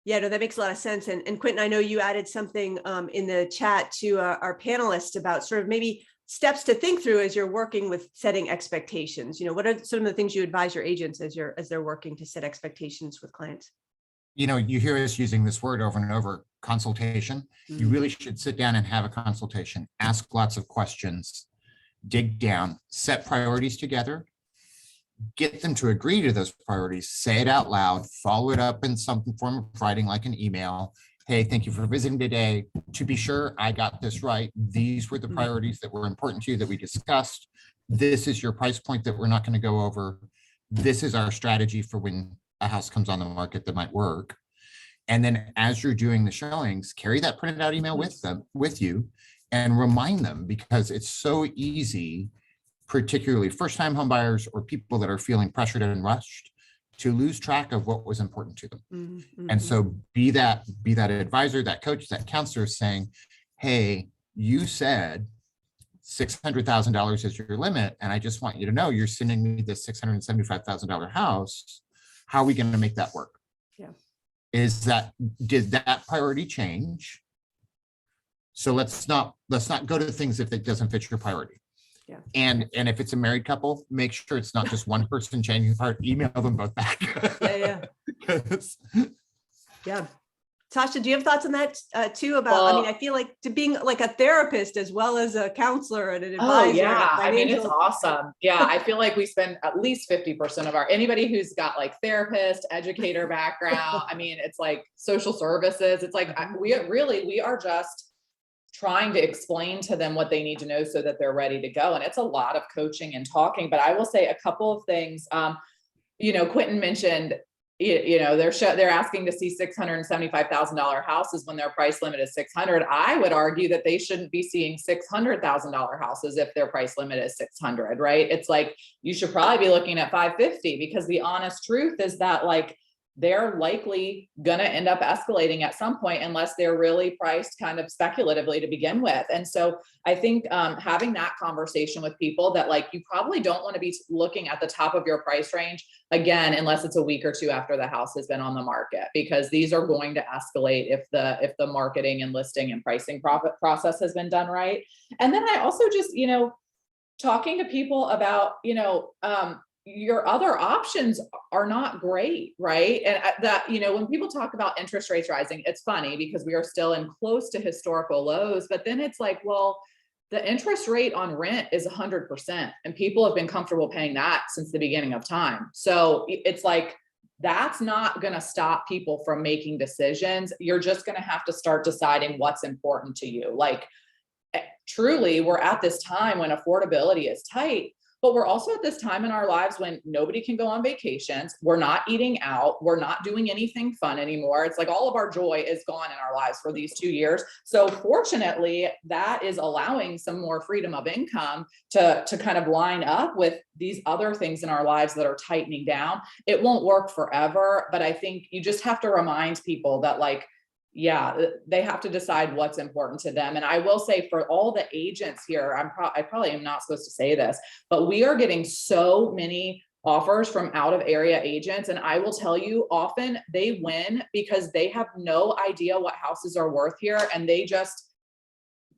Yeah, no, that makes a lot of sense. And Quinton, I know you added something in the chat to our panelists about sort of maybe steps to think through as you're working with setting expectations. What are some of the things you advise your agents as they're working to set expectations with clients? You hear us using this word over and over, consultation. You really should sit down and have a consultation, ask lots of questions, dig down, set priorities together, get them to agree to those priorities, say it out loud, follow it up in some form of writing, like an email. Hey, thank you for visiting today. To be sure, I got this right. These were the priorities that were important to you that we discussed. This is your price point that we're not going to go over. This is our strategy for when a house comes on the market that might work. And then as you're doing the showings, carry that printed out email with you and remind them, because it's so easy, particularly first-time home buyers or people that are feeling pressured and rushed, to lose track of what was important to them. And so be that advisor, that coach, that counselor saying, hey, you said $600,000 is your limit. And I just want you to know you're sending me this $675,000 house. How are we going to make that work? Yeah. Did that priority change? So let's not go to things if it doesn't fit your priority. Yeah. And if it's a married couple, make sure it's not just one person changing the part, email them both back. Yeah. Sasha, do you have thoughts on that too? About, I mean, I feel like to being like a therapist as well as a counselor and an advisor. Oh yeah, I mean, it's awesome. Yeah, I feel like we spend at least 50% of anybody who's got like therapist, educator background. I mean, it's like social services. It's like we are just trying to explain to them what they need to know so that they're ready to go. And it's a lot of coaching and talking, but I will say a couple of things. Quinton mentioned, they're asking to see $675,000 houses when their price limit is 600. I would argue that they shouldn't be seeing $600,000 houses if their price limit is 600, right? It's like, you should probably be looking at 550, because the honest truth is that like, they're likely going to end up escalating at some point unless they're really priced kind of speculatively to begin with. And so I think having that conversation with people that like, you probably don't want to be looking at the top of your price range again, unless it's a week or two after the house has been on the market, because these are going to escalate if the marketing and listing and pricing process has been done right. And then I also just, talking to people about, your other options are not great, right? And that, when people talk about interest rates rising, it's funny because we are still in close to historical lows, but then it's like, well, the interest rate on rent is 100%, and people have been comfortable paying that since the beginning of time. So it's like, that's not going to stop people from making decisions. You're just going to have to start deciding what's important to you. Like, truly, we're at this time when affordability is tight. But we're also at this time in our lives when nobody can go on vacations. We're not eating out. We're not doing anything fun anymore. It's like all of our joy is gone in our lives for these 2 years. So fortunately, that is allowing some more freedom of income to kind of line up with these other things in our lives that are tightening down. It won't work forever, but I think you just have to remind people that like, yeah, they have to decide what's important to them. And I will say for all the agents here, I probably am not supposed to say this, but we are getting so many offers from out of area agents. And I will tell you, often they win because they have no idea what houses are worth here. And they just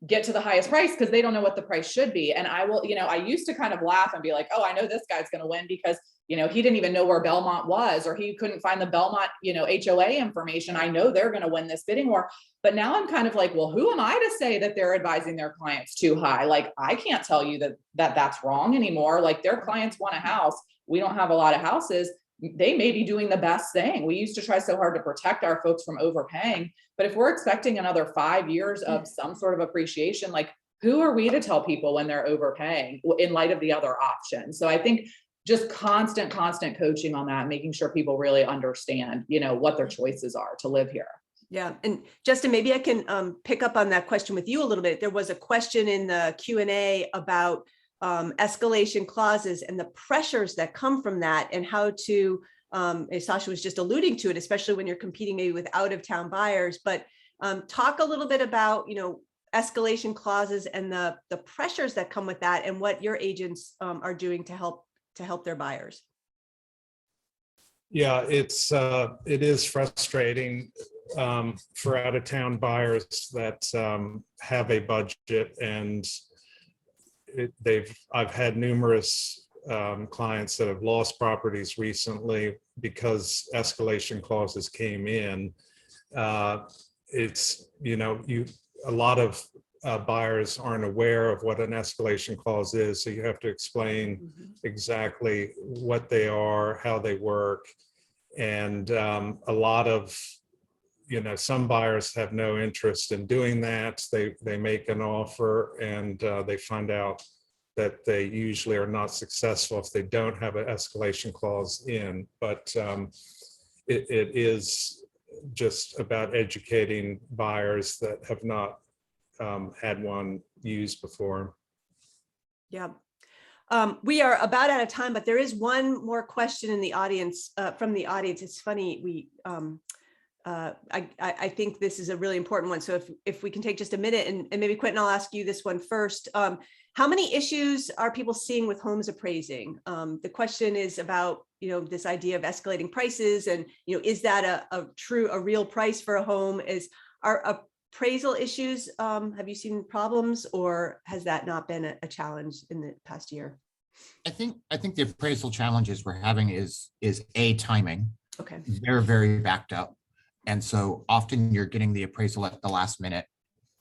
get to the highest price because they don't know what the price should be. And I will, I used to kind of laugh and be like, oh, I know this guy's going to win because he didn't even know where Belmont was, or he couldn't find the Belmont, HOA information. I know they're going to win this bidding war. But now I'm kind of like, well, who am I to say that they're advising their clients too high? Like, I can't tell you that that's wrong anymore. Like, their clients want a house. We don't have a lot of houses. They may be doing the best thing. We used to try so hard to protect our folks from overpaying. But if we're expecting another 5 years of some sort of appreciation, like, who are we to tell people when they're overpaying in light of the other options? So I think just constant coaching on that, making sure people really understand, what their choices are to live here. Yeah. And Justin, maybe I can pick up on that question with you a little bit. There was a question in the Q&A about escalation clauses and the pressures that come from that, and how to, as Sasha was just alluding to it, especially when you're competing maybe with out of town buyers, but talk a little bit about, escalation clauses and the pressures that come with that, and what your agents are doing to help their buyers. Yeah, it is frustrating for out of town buyers that have a budget, and I've had numerous clients that have lost properties recently because escalation clauses came in. It's, a lot of buyers aren't aware of what an escalation clause is. So you have to explain exactly what they are, how they work. And a lot of, some buyers have no interest in doing that. They make an offer and they find out that they usually are not successful if they don't have an escalation clause in. But it is just about educating buyers that have not had one used before. Yeah. We are about out of time, but there is one more question in the audience, from the audience. It's funny, I think this is a really important one. So if we can take just a minute, and maybe Quinton, I'll ask you this one first. How many issues are people seeing with homes appraising? The question is about, this idea of escalating prices, and, is that a real price for a home? Are appraisal issues, have you seen problems, or has that not been a challenge in the past year? I think the appraisal challenges we're having is timing. Okay. They're very backed up. And so often you're getting the appraisal at the last minute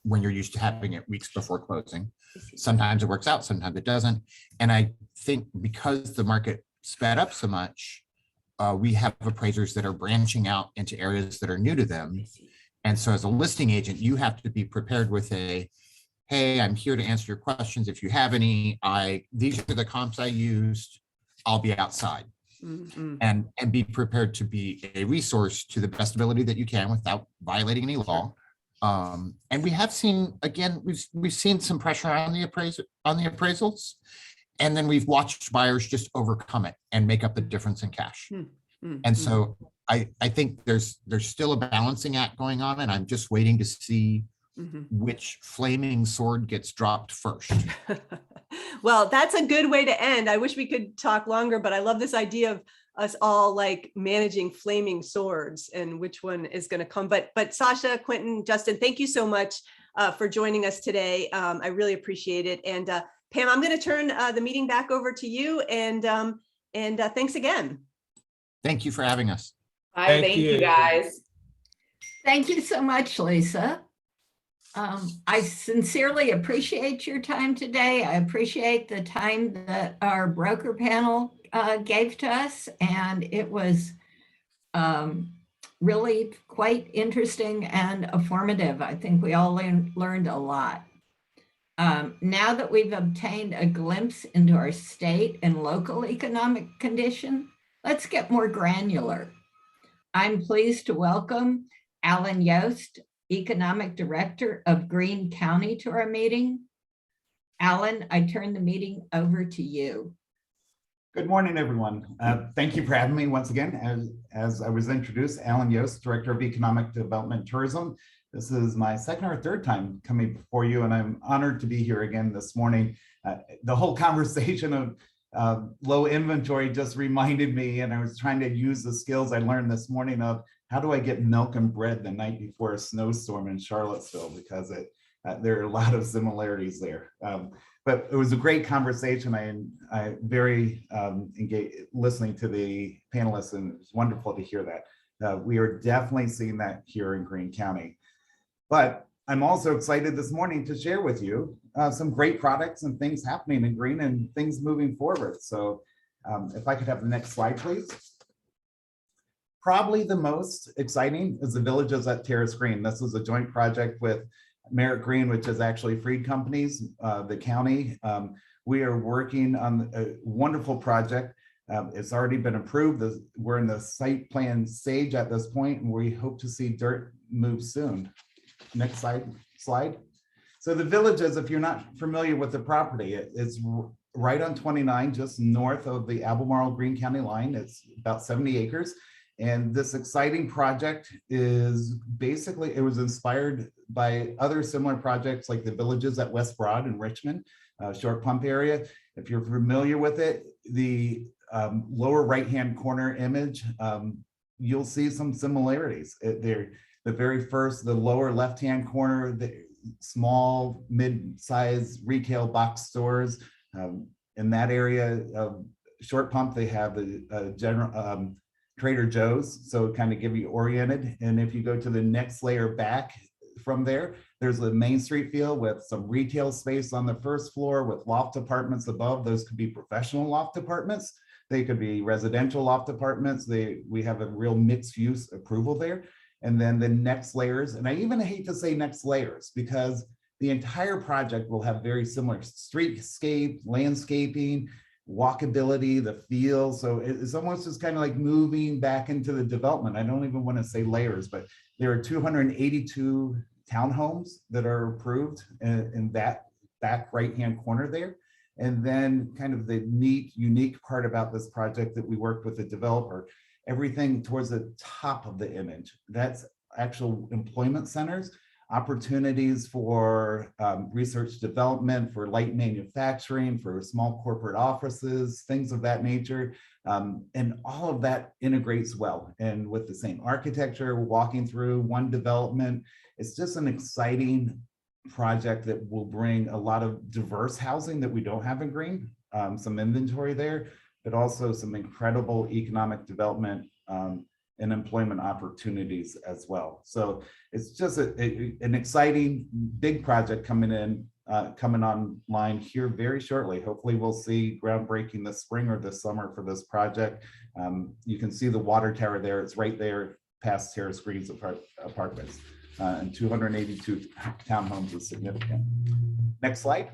when you're used to having it weeks before closing. Sometimes it works out, sometimes it doesn't. And I think because the market sped up so much, we have appraisers that are branching out into areas that are new to them. And so as a listing agent, you have to be prepared with hey, I'm here to answer your questions. If you have any, these are the comps I used. I'll be outside. Mm-hmm. And be prepared to be a resource to the best ability that you can without violating any law. And we have seen, again, we've seen some pressure on the appraisals, and then we've watched buyers just overcome it and make up the difference in cash. Mm-hmm. And so I think there's still a balancing act going on, and I'm just waiting to see which flaming sword gets dropped first. Well, that's a good way to end. I wish we could talk longer, but I love this idea of us all like managing flaming swords and which one is going to come. But Sasha, Quinton, Justin, thank you so much for joining us today. I really appreciate it. And Pam, I'm going to turn the meeting back over to you. And thanks again. Thank you for having us. Hi, thank you guys. Thank you so much, Lisa. I sincerely appreciate your time today. I appreciate the time that our broker panel gave to us, and it was really quite interesting and informative. I think we all learned a lot. Now that we've obtained a glimpse into our state and local economic condition, let's get more granular. I'm pleased to welcome Alan Yost, Economic Director of Greene County, to our meeting. Alan, I turn the meeting over to you. Good morning, everyone. Thank you for having me once again. As I was introduced, Alan Yost, Director of Economic Development and Tourism. This is my second or third time coming before you, and I'm honored to be here again this morning. The whole conversation of low inventory just reminded me, and I was trying to use the skills I learned this morning of how do I get milk and bread the night before a snowstorm in Charlottesville, because there are a lot of similarities there. But it was a great conversation. I very engaged listening to the panelists, and it was wonderful to hear that. We are definitely seeing that here in Greene County. But I'm also excited this morning to share with you some great products and things happening in Greene and things moving forward. So if I could have the next slide, please. Probably the most exciting is the Villages at Terrace Greene. This is a joint project with Merritt Green, which is actually Freed Companies, the county. We are working on a wonderful project. It's already been approved. We're in the site plan stage at this point, and we hope to see dirt move soon. Next slide. So the Villages, if you're not familiar with the property, it's right on 29, just north of the Albemarle Greene County line. It's about 70 acres. And this exciting project is basically, it was inspired by other similar projects like the Villages at West Broad in Richmond, Short Pump area. If you're familiar with it, the lower right-hand corner image, you'll see some similarities. The lower left-hand corner, the small, mid-size retail box stores. In that area of Short Pump, they have the general Trader Joe's, so kind of give you oriented. And if you go to the next layer back from there, there's a Main Street feel with some retail space on the first floor with loft apartments above. Those could be professional loft apartments. They could be residential loft apartments. We have a real mixed use approval there. And then the next layers, and I even hate to say next layers because the entire project will have very similar streetscape, landscaping, walkability, the feel. So it's almost just kind of like moving back into the development. I don't even want to say layers, but there are 282 townhomes that are approved in that back right-hand corner there. And then kind of the neat, unique part about this project that we worked with the developer, everything towards the top of the image, that's actual employment centers, opportunities for research development, for light manufacturing, for small corporate offices, things of that nature. And all of that integrates well. And with the same architecture, walking through one development, it's just an exciting project that will bring a lot of diverse housing that we don't have in Green, some inventory there, but also some incredible economic development and employment opportunities as well. So it's just an exciting big project coming online here very shortly. Hopefully we'll see groundbreaking this spring or this summer for this project. You can see the water tower there. It's right there past Terrace Green's apartments. And 282 townhomes is significant. Next slide.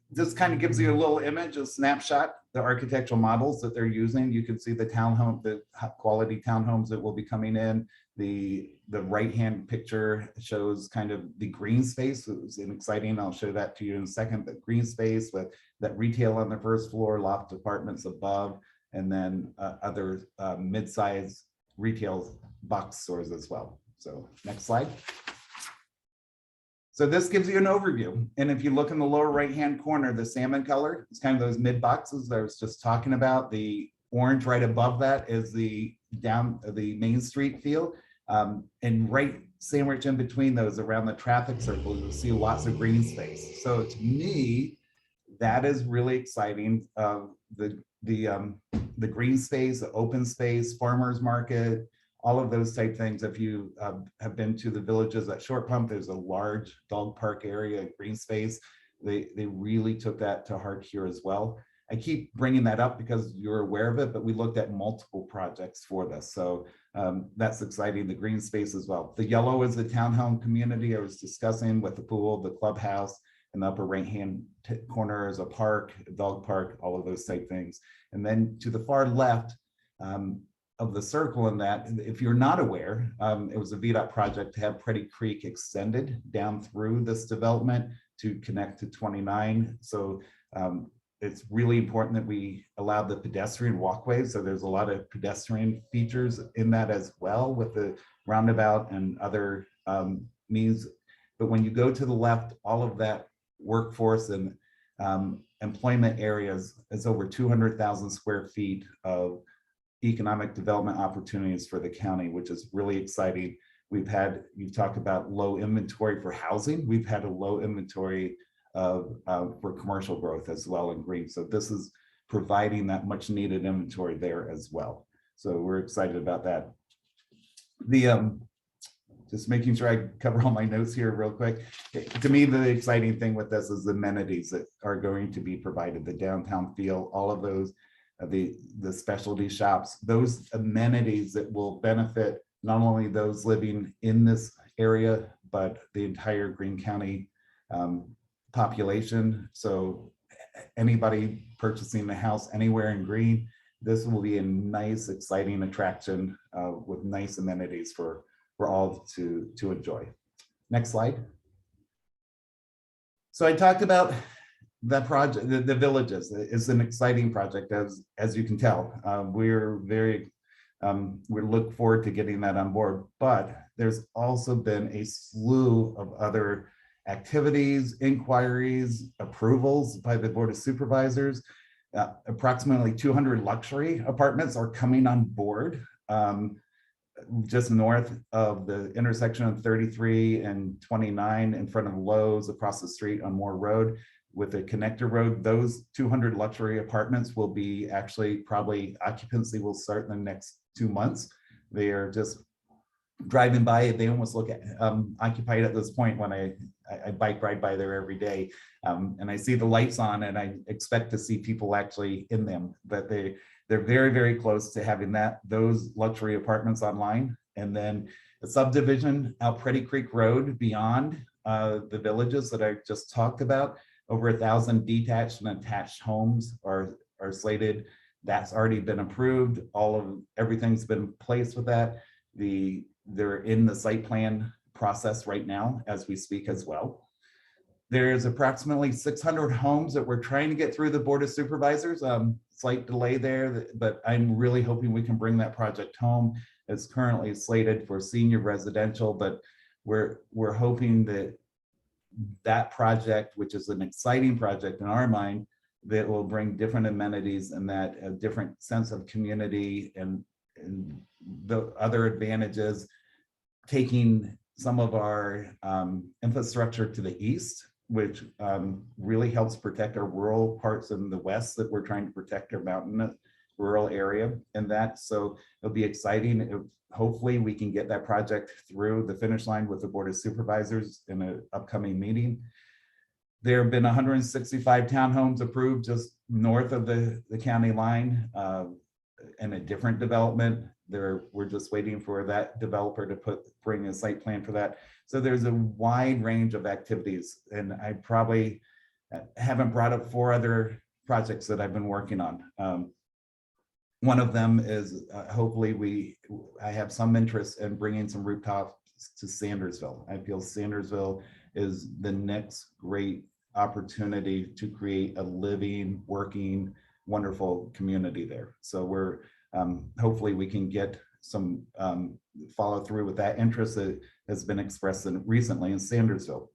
This kind of gives you a little image, a snapshot, the architectural models that they're using. You can see the townhome, the quality townhomes that will be coming in. The right-hand picture shows kind of the green space. It was exciting. I'll show that to you in a second. The green space with that retail on the first floor, loft apartments above, and then other mid-size retail box stores as well. So next slide. So this gives you an overview. And if you look in the lower right-hand corner, the salmon color, it's kind of those mid boxes that I was just talking about. The orange right above that is the Main Street feel. And right sandwiched in between those around the traffic circle, you'll see lots of green space. So to me, that is really exciting. The green space, the open space, farmers market, all of those type things. If you have been to the villages at Short Pump, there's a large dog park area, green space. They really took that to heart here as well. I keep bringing that up because you're aware of it, but we looked at multiple projects for this. So that's exciting, the green space as well. The yellow is the townhome community I was discussing with the pool, the clubhouse, and the upper right-hand corner is a park, a dog park, all of those type things. And then to the far left, of the circle in that, if you're not aware, it was a VDOT project to have Pretty Creek extended down through this development to connect to 29. So it's really important that we allow the pedestrian walkways. So there's a lot of pedestrian features in that as well with the roundabout and other means. But when you go to the left, all of that workforce and employment areas is over 200,000 square feet of economic development opportunities for the county, which is really exciting. You've talked about low inventory for housing. We've had a low inventory for commercial growth as well in Green. So this is providing that much needed inventory there as well. So we're excited about that. Just making sure I cover all my notes here real quick. To me, the exciting thing with this is the amenities that are going to be provided, the downtown feel, all of those, the specialty shops, those amenities that will benefit not only those living in this area, but the entire Greene County population. So anybody purchasing a house anywhere in Greene, this will be a nice, exciting attraction with nice amenities for all to enjoy. Next slide. So I talked about that project, the villages is an exciting project, as you can tell. We're very, we look forward to getting that on board, but there's also been a slew of other activities, inquiries, approvals by the Board of Supervisors. Approximately 200 luxury apartments are coming on board just north of the intersection of 33 and 29 in front of Lowe's across the street on Moore Road with a connector road. Those 200 luxury apartments will be actually probably occupancy will start in the next 2 months. They are just driving by, they almost look at occupied at this point when I bike ride by there every day. And I see the lights on and I expect to see people actually in them, but they're very, very close to having those luxury apartments online. And then the subdivision out Pretty Creek Road beyond the villages that I just talked about, over 1,000 detached and attached homes are slated. That's already been approved. Everything's been placed with that. They're in the site plan process right now as we speak as well. There's approximately 600 homes that we're trying to get through the Board of Supervisors. Slight delay there, but I'm really hoping we can bring that project home. It's currently slated for senior residential, but we're hoping that project, which is an exciting project in our mind, that will bring different amenities and that a different sense of community and the other advantages, taking some of our infrastructure to the east, which really helps protect our rural parts in the west that we're trying to protect our mountain rural area. And that, so it'll be exciting. Hopefully we can get that project through the finish line with the Board of Supervisors in an upcoming meeting. There have been 165 townhomes approved just north of the county line in a different development. We're just waiting for that developer to bring a site plan for that. So there's a wide range of activities, and I probably haven't brought up 4 other projects that I've been working on. One of them is hopefully I have some interest in bringing some rooftops to Sandersville. I feel Sandersville is the next great opportunity to create a living, working, wonderful community there. So we're hopefully we can get some follow through with that interest that has been expressed recently in Sandersville.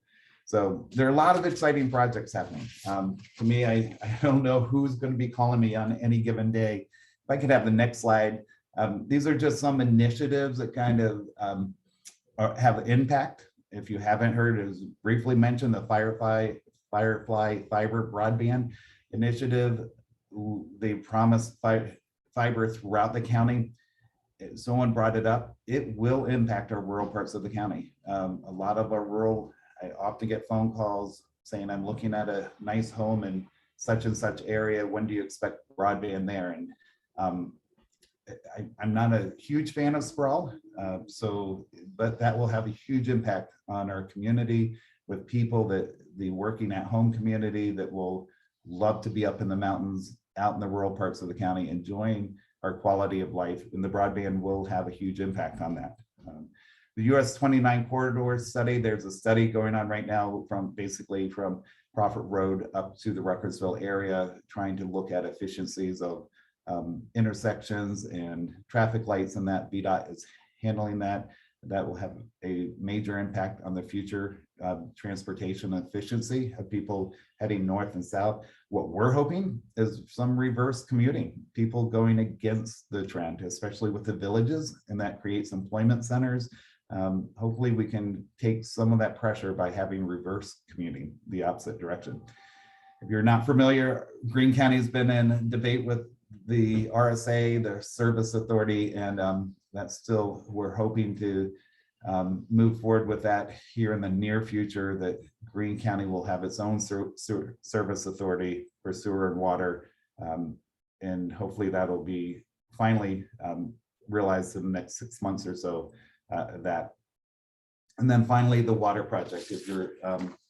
So there are a lot of exciting projects happening. To me, I don't know who's going to be calling me on any given day. If I could have the next slide. These are just some initiatives that kind of have impact. If you haven't heard, as briefly mentioned, the Firefly Fiber Broadband Initiative. They promised fiber throughout the county. Someone brought it up. It will impact our rural parts of the county. A lot of our rural, I often get phone calls saying, I'm looking at a nice home in such and such area. When do you expect broadband there? And I'm not a huge fan of sprawl, but that will have a huge impact on our community with people the working at home community that will love to be up in the mountains, out in the rural parts of the county, enjoying our quality of life, and the broadband will have a huge impact on that. The US 29 corridor study, there's a study going on right now from Prophet Road up to the Rutgersville area, trying to look at efficiencies of intersections and traffic lights, and that VDOT is handling that. That will have a major impact on the future transportation efficiency of people heading north and south. What we're hoping is some reverse commuting, people going against the trend, especially with the villages, and that creates employment centers. Hopefully we can take some of that pressure by having reverse commuting the opposite direction. If you're not familiar, Greene County has been in debate with the RSA, the Service Authority, and we're hoping to move forward with that here in the near future, that Greene County will have its own service authority for sewer and water. And hopefully that'll be finally realized in the next 6 months or so. And then finally, the water project.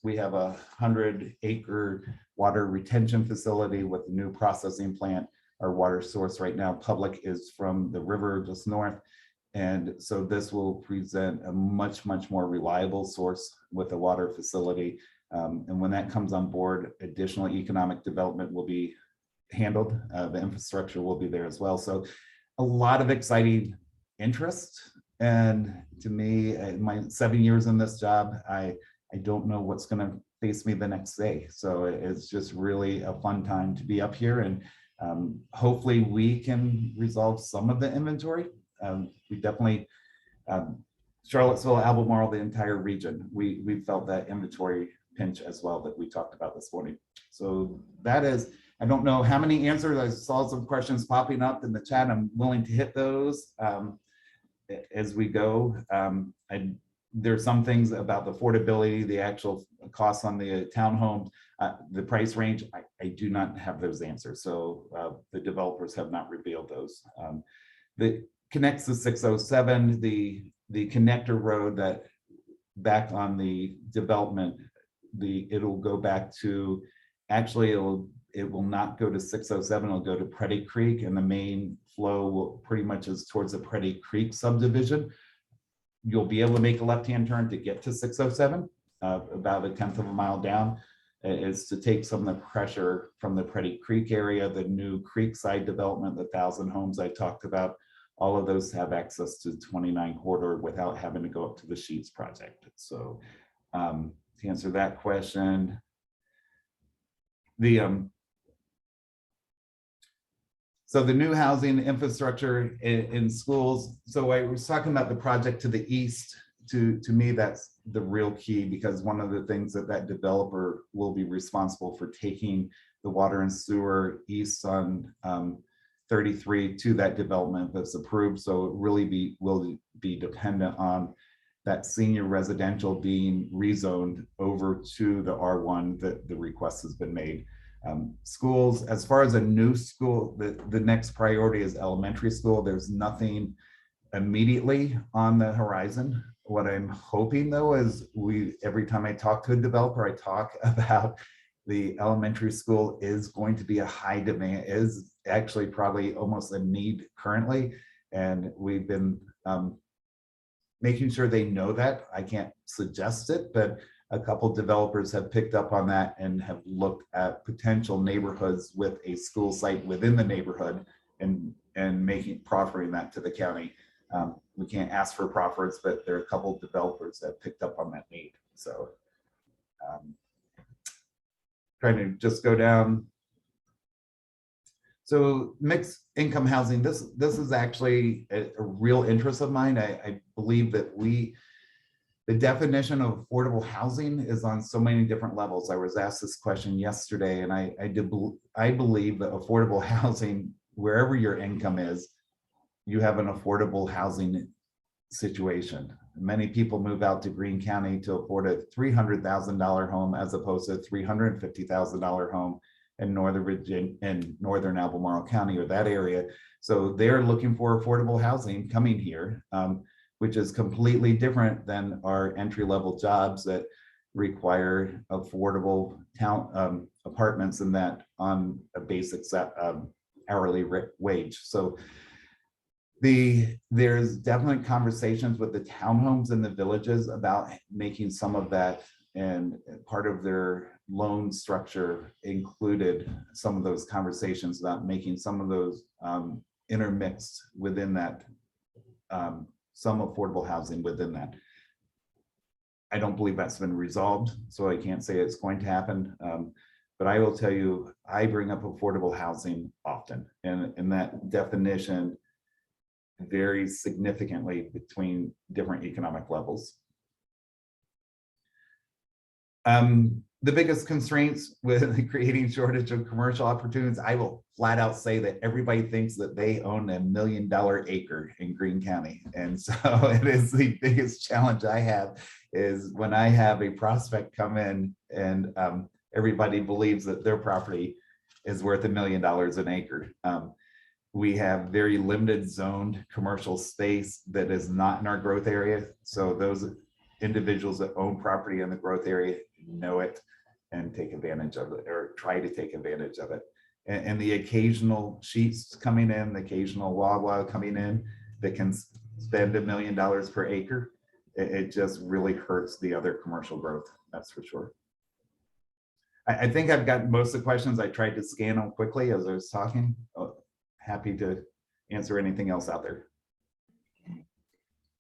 We have a 100-acre water retention facility with a new processing plant. Our water source right now, public, is from the river just north. And so this will present a much, much more reliable source with a water facility. And when that comes on board, additional economic development will be handled. The infrastructure will be there as well. So a lot of exciting interest. And to me, in my 7 years in this job, I don't know what's going to face me the next day. So it's just really a fun time to be up here. And hopefully we can resolve some of the inventory. We definitely, Charlottesville, Albemarle, the entire region, we felt that inventory pinch as well that we talked about this morning. So that is, I don't know how many answers. I saw some questions popping up in the chat. I'm willing to hit those. as we go. There's some things about the affordability, the actual costs on the townhomes, the price range. I do not have those answers. So the developers have not revealed those. That connects to 607, the connector road that back on the development, it'll go back to, actually it will not go to 607, it'll go to Pretty Creek, and the main flow will pretty much is towards the Pretty Creek subdivision. You'll be able to make a left-hand turn to get to 607, about 1/10 of a mile down, is to take some of the pressure from the Pretty Creek area, the new Creekside development, the 1,000 homes I talked about. All of those have access to 29 corridor without having to go up to the Sheets project. So to answer that question, so the new housing infrastructure in schools. So I was talking about the project to the east. To me, that's the real key, because one of the things that developer will be responsible for taking the water and sewer east on 33 to that development that's approved. So it really will be dependent on that senior residential being rezoned over to the R1 that the request has been made. Schools, as far as a new school, the next priority is elementary school. There's nothing immediately on the horizon. What I'm hoping though is every time I talk to a developer, I talk about the elementary school is going to be a high demand, is actually probably almost a need currently. And we've been making sure they know that. I can't suggest it, but a couple developers have picked up on that and have looked at potential neighborhoods with a school site within the neighborhood and proffering that to the county. We can't ask for proffers, but there are a couple developers that picked up on that need. So trying to just go down. So mixed income housing, this is actually a real interest of mine. I believe that the definition of affordable housing is on so many different levels. I was asked this question yesterday, and I believe that affordable housing, wherever your income is, you have an affordable housing situation. Many people move out to Greene County to afford a $300,000 home as opposed to a $350,000 home in Northern Virginia and Northern Albemarle County or that area. So they're looking for affordable housing coming here, which is completely different than our entry-level jobs that require affordable town apartments, and that on a basic hourly wage. So there's definitely conversations with the townhomes in the villages about making some of that, and part of their loan structure included some of those conversations about making some of those intermixed within that, some affordable housing within that. I don't believe that's been resolved, so I can't say it's going to happen. But I will tell you, I bring up affordable housing often, and that definition varies significantly between different economic levels. The biggest constraints with creating shortage of commercial opportunities, I will flat out say that everybody thinks that they own $1 million acre in Greene County. And so it is the biggest challenge I have, is when I have a prospect come in and everybody believes that their property is worth $1 million an acre. We have very limited zoned commercial space that is not in our growth area. So those individuals that own property in the growth area know it and take advantage of it, or try to take advantage of it. And the occasional Sheets coming in, the occasional Wawa coming in that can spend $1 million per acre, it just really hurts the other commercial growth, that's for sure. I think I've got most of the questions. I tried to scan them quickly as I was talking. Happy to answer anything else out there.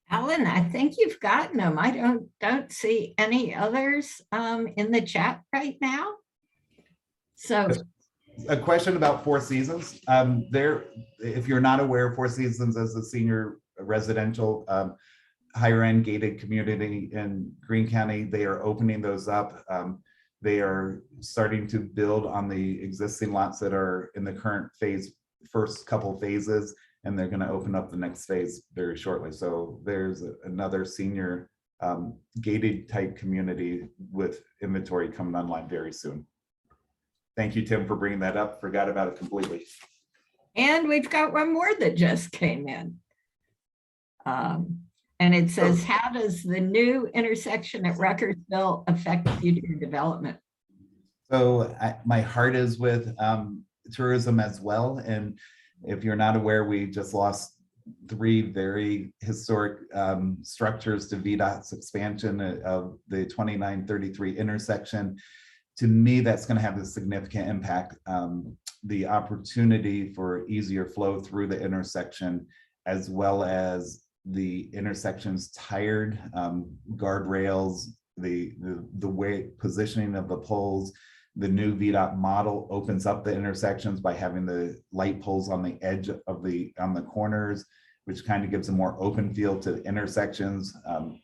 Alan, I think you've gotten them. I don't see any others in the chat right now. So a question about Four Seasons. If you're not aware, Four Seasons is a senior residential higher end gated community in Greene County. They are opening those up. They are starting to build on the existing lots that are in the current phase, first couple phases. and they're going to open up the next phase very shortly. So there's another senior gated type community with inventory coming online very soon. Thank you, Tim, for bringing that up. Forgot about it completely. And we've got one more that just came in. And it says, how does the new intersection at Rutgersville affect future development? So my heart is with tourism as well. And if you're not aware, we just lost 3 very historic structures to VDOT's expansion of the 2933 intersection. To me, that's going to have a significant impact. The opportunity for easier flow through the intersection, as well as the intersection's tired guardrails, the way positioning of the poles. The new VDOT model opens up the intersections by having the light poles on the edge of on the corners, which kind of gives a more open feel to the intersections.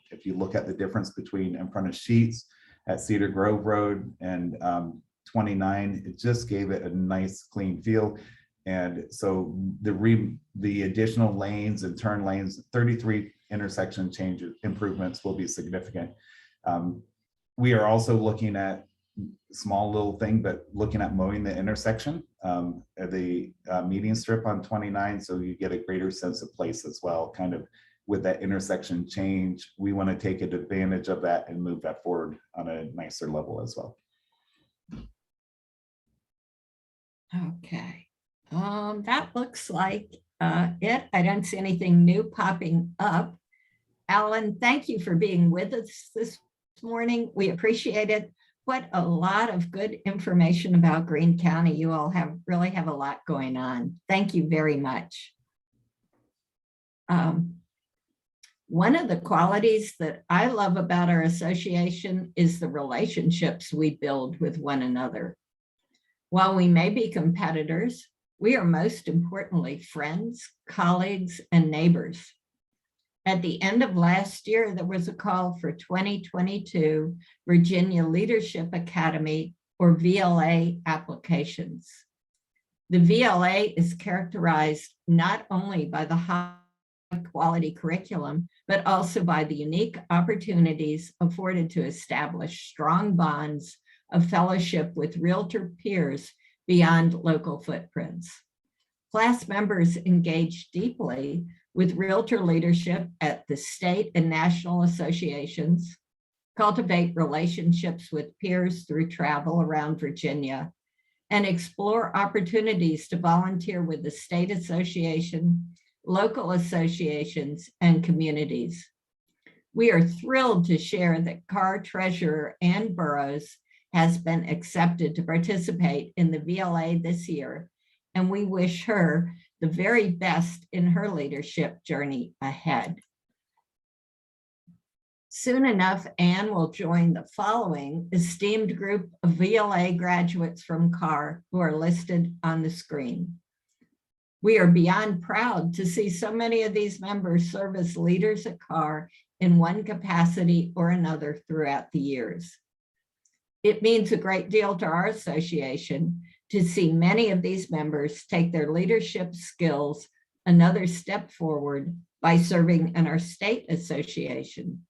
If you look at the difference between in front of Sheets at Cedar Grove Road and 29, it just gave it a nice clean feel. And so the additional lanes and turn lanes, 33 intersection changes, improvements will be significant. We are also looking at small little thing, but looking at mowing the intersection, the median strip on 29, so you get a greater sense of place as well. Kind of with that intersection change, we want to take advantage of that and move that forward on a nicer level as well. Okay, that looks like it. I don't see anything new popping up. Alan, thank you for being with us this morning. We appreciate it. What a lot of good information about Greene County. You all really have a lot going on. Thank you very much. One of the qualities that I love about our association is the relationships we build with one another. While we may be competitors, we are most importantly friends, colleagues, and neighbors. At the end of last year, there was a call for 2022 Virginia Leadership Academy, or VLA, applications. The VLA is characterized not only by the high quality curriculum, but also by the unique opportunities afforded to establish strong bonds of fellowship with Realtor peers beyond local footprints. Class members engage deeply with Realtor leadership at the state and national associations, cultivate relationships with peers through travel around Virginia, and explore opportunities to volunteer with the state association, local associations, and communities. We are thrilled to share that Carr Treasurer Ann Burrows has been accepted to participate in the VLA this year, and we wish her the very best in her leadership journey ahead. Soon enough, Ann will join the following esteemed group of VLA graduates from Carr who are listed on the screen. We are beyond proud to see so many of these members serve as leaders at Carr in one capacity or another throughout the years. It means a great deal to our association to see many of these members take their leadership skills another step forward by serving in our state association.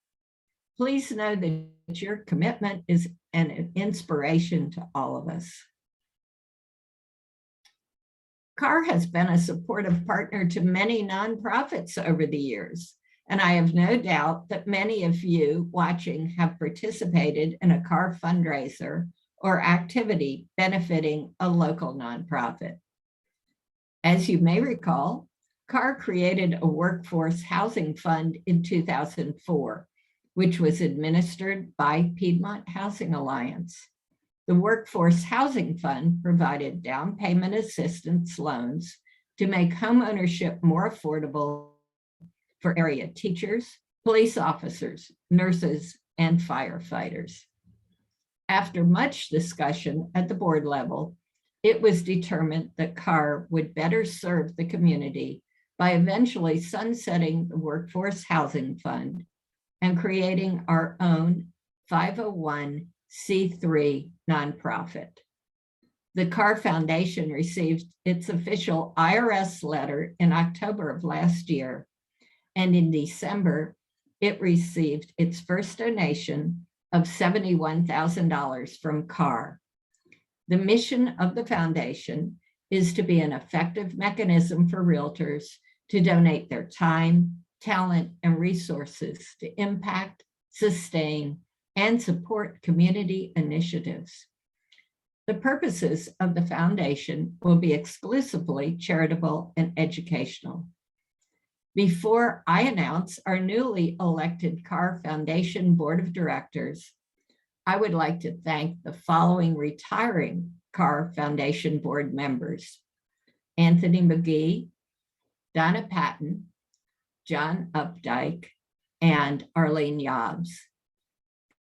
Please know that your commitment is an inspiration to all of us. Carr has been a supportive partner to many nonprofits over the years, and I have no doubt that many of you watching have participated in a Carr fundraiser or activity benefiting a local nonprofit. As you may recall, Carr created a workforce housing fund in 2004, which was administered by Piedmont Housing Alliance. The Workforce Housing Fund provided down payment assistance loans to make homeownership more affordable for area teachers, police officers, nurses, and firefighters. After much discussion at the board level, it was determined that Carr would better serve the community by eventually sunsetting the Workforce Housing Fund and creating our own 501c3 nonprofit. The Carr Foundation received its official IRS letter in October of last year, and in December, it received its first donation of $71,000 from Carr. The mission of the foundation is to be an effective mechanism for realtors to donate their time, talent, and resources to impact, sustain, and support community initiatives. The purposes of the foundation will be exclusively charitable and educational. Before I announce our newly elected Carr Foundation Board of Directors, I would like to thank the following retiring Carr Foundation Board members: Anthony McGee, Donna Patton, John Updike, and Arlene Yobbs.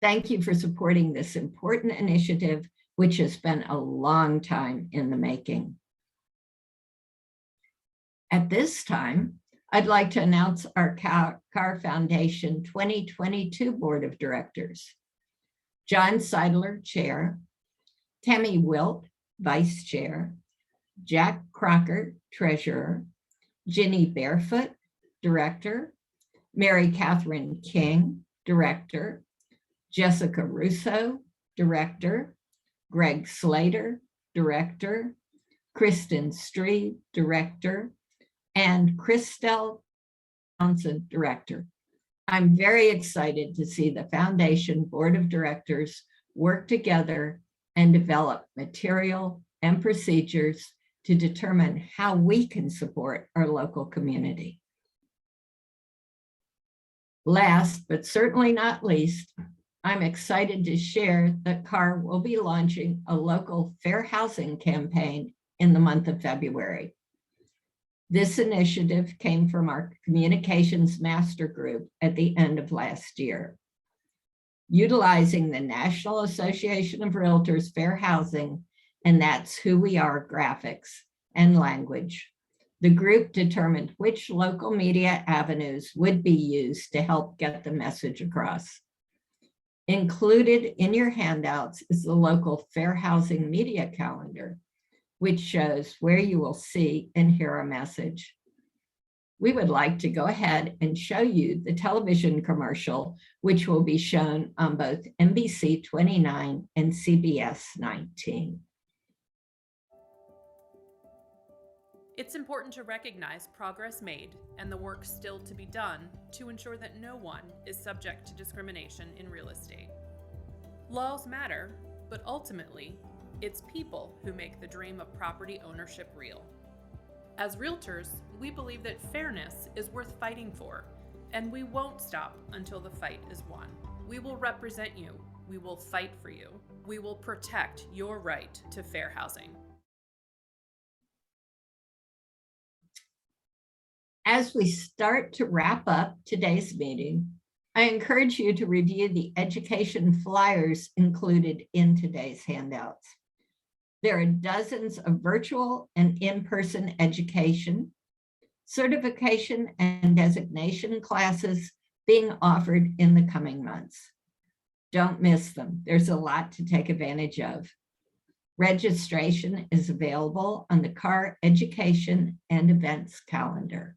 Thank you for supporting this important initiative, which has been a long time in the making. At this time, I'd like to announce our Carr Foundation 2022 Board of Directors. John Seidler, Chair, Tammy Wilt, Vice Chair, Jack Crocker, Treasurer, Ginny Barefoot, Director, Mary Catherine King, Director, Jessica Russo, Director, Greg Slater, Director, Kristen Stree, Director, and Christelle Townsend, Director. I'm very excited to see the Foundation Board of Directors work together and develop material and procedures to determine how we can support our local community. Last, but certainly not least, I'm excited to share that Carr will be launching a local fair housing campaign in the month of February. This initiative came from our communications master group at the end of last year. Utilizing the National Association of Realtors Fair Housing and That's Who We Are graphics and language, the group determined which local media avenues would be used to help get the message across. Included in your handouts is the local fair housing media calendar, which shows where you will see and hear a message. We would like to go ahead and show you the television commercial, which will be shown on both NBC 29 and CBS 19. It's important to recognize progress made and the work still to be done to ensure that no one is subject to discrimination in real estate. Laws matter, but ultimately, it's people who make the dream of property ownership real. As realtors, we believe that fairness is worth fighting for, and we won't stop until the fight is won. We will represent you. We will fight for you. We will protect your right to fair housing. As we start to wrap up today's meeting, I encourage you to review the education flyers included in today's handouts. There are dozens of virtual and in-person education, certification, and designation classes being offered in the coming months. Don't miss them. There's a lot to take advantage of. Registration is available on the Carr Education and Events calendar.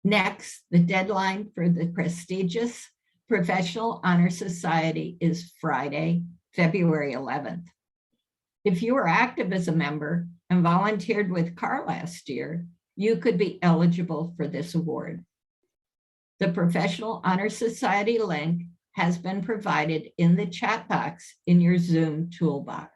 Next, the deadline for the prestigious Professional Honor Society is Friday, February 11th. If you were active as a member and volunteered with Carr last year, you could be eligible for this award. The Professional Honor Society link has been provided in the chat box in your Zoom toolbar.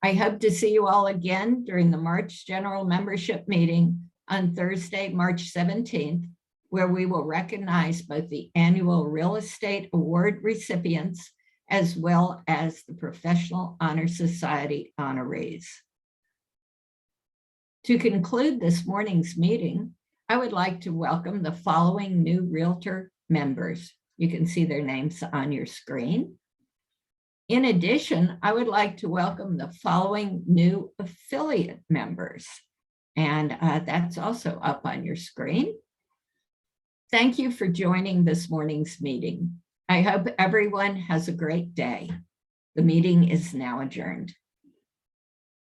I hope to see you all again during the March General Membership Meeting on Thursday, March 17th, where we will recognize both the annual Real Estate Award recipients as well as the Professional Honor Society honorees. To conclude this morning's meeting, I would like to welcome the following new Realtor members. You can see their names on your screen. In addition, I would like to welcome the following new affiliate members, and that's also up on your screen. Thank you for joining this morning's meeting. I hope everyone has a great day. The meeting is now adjourned.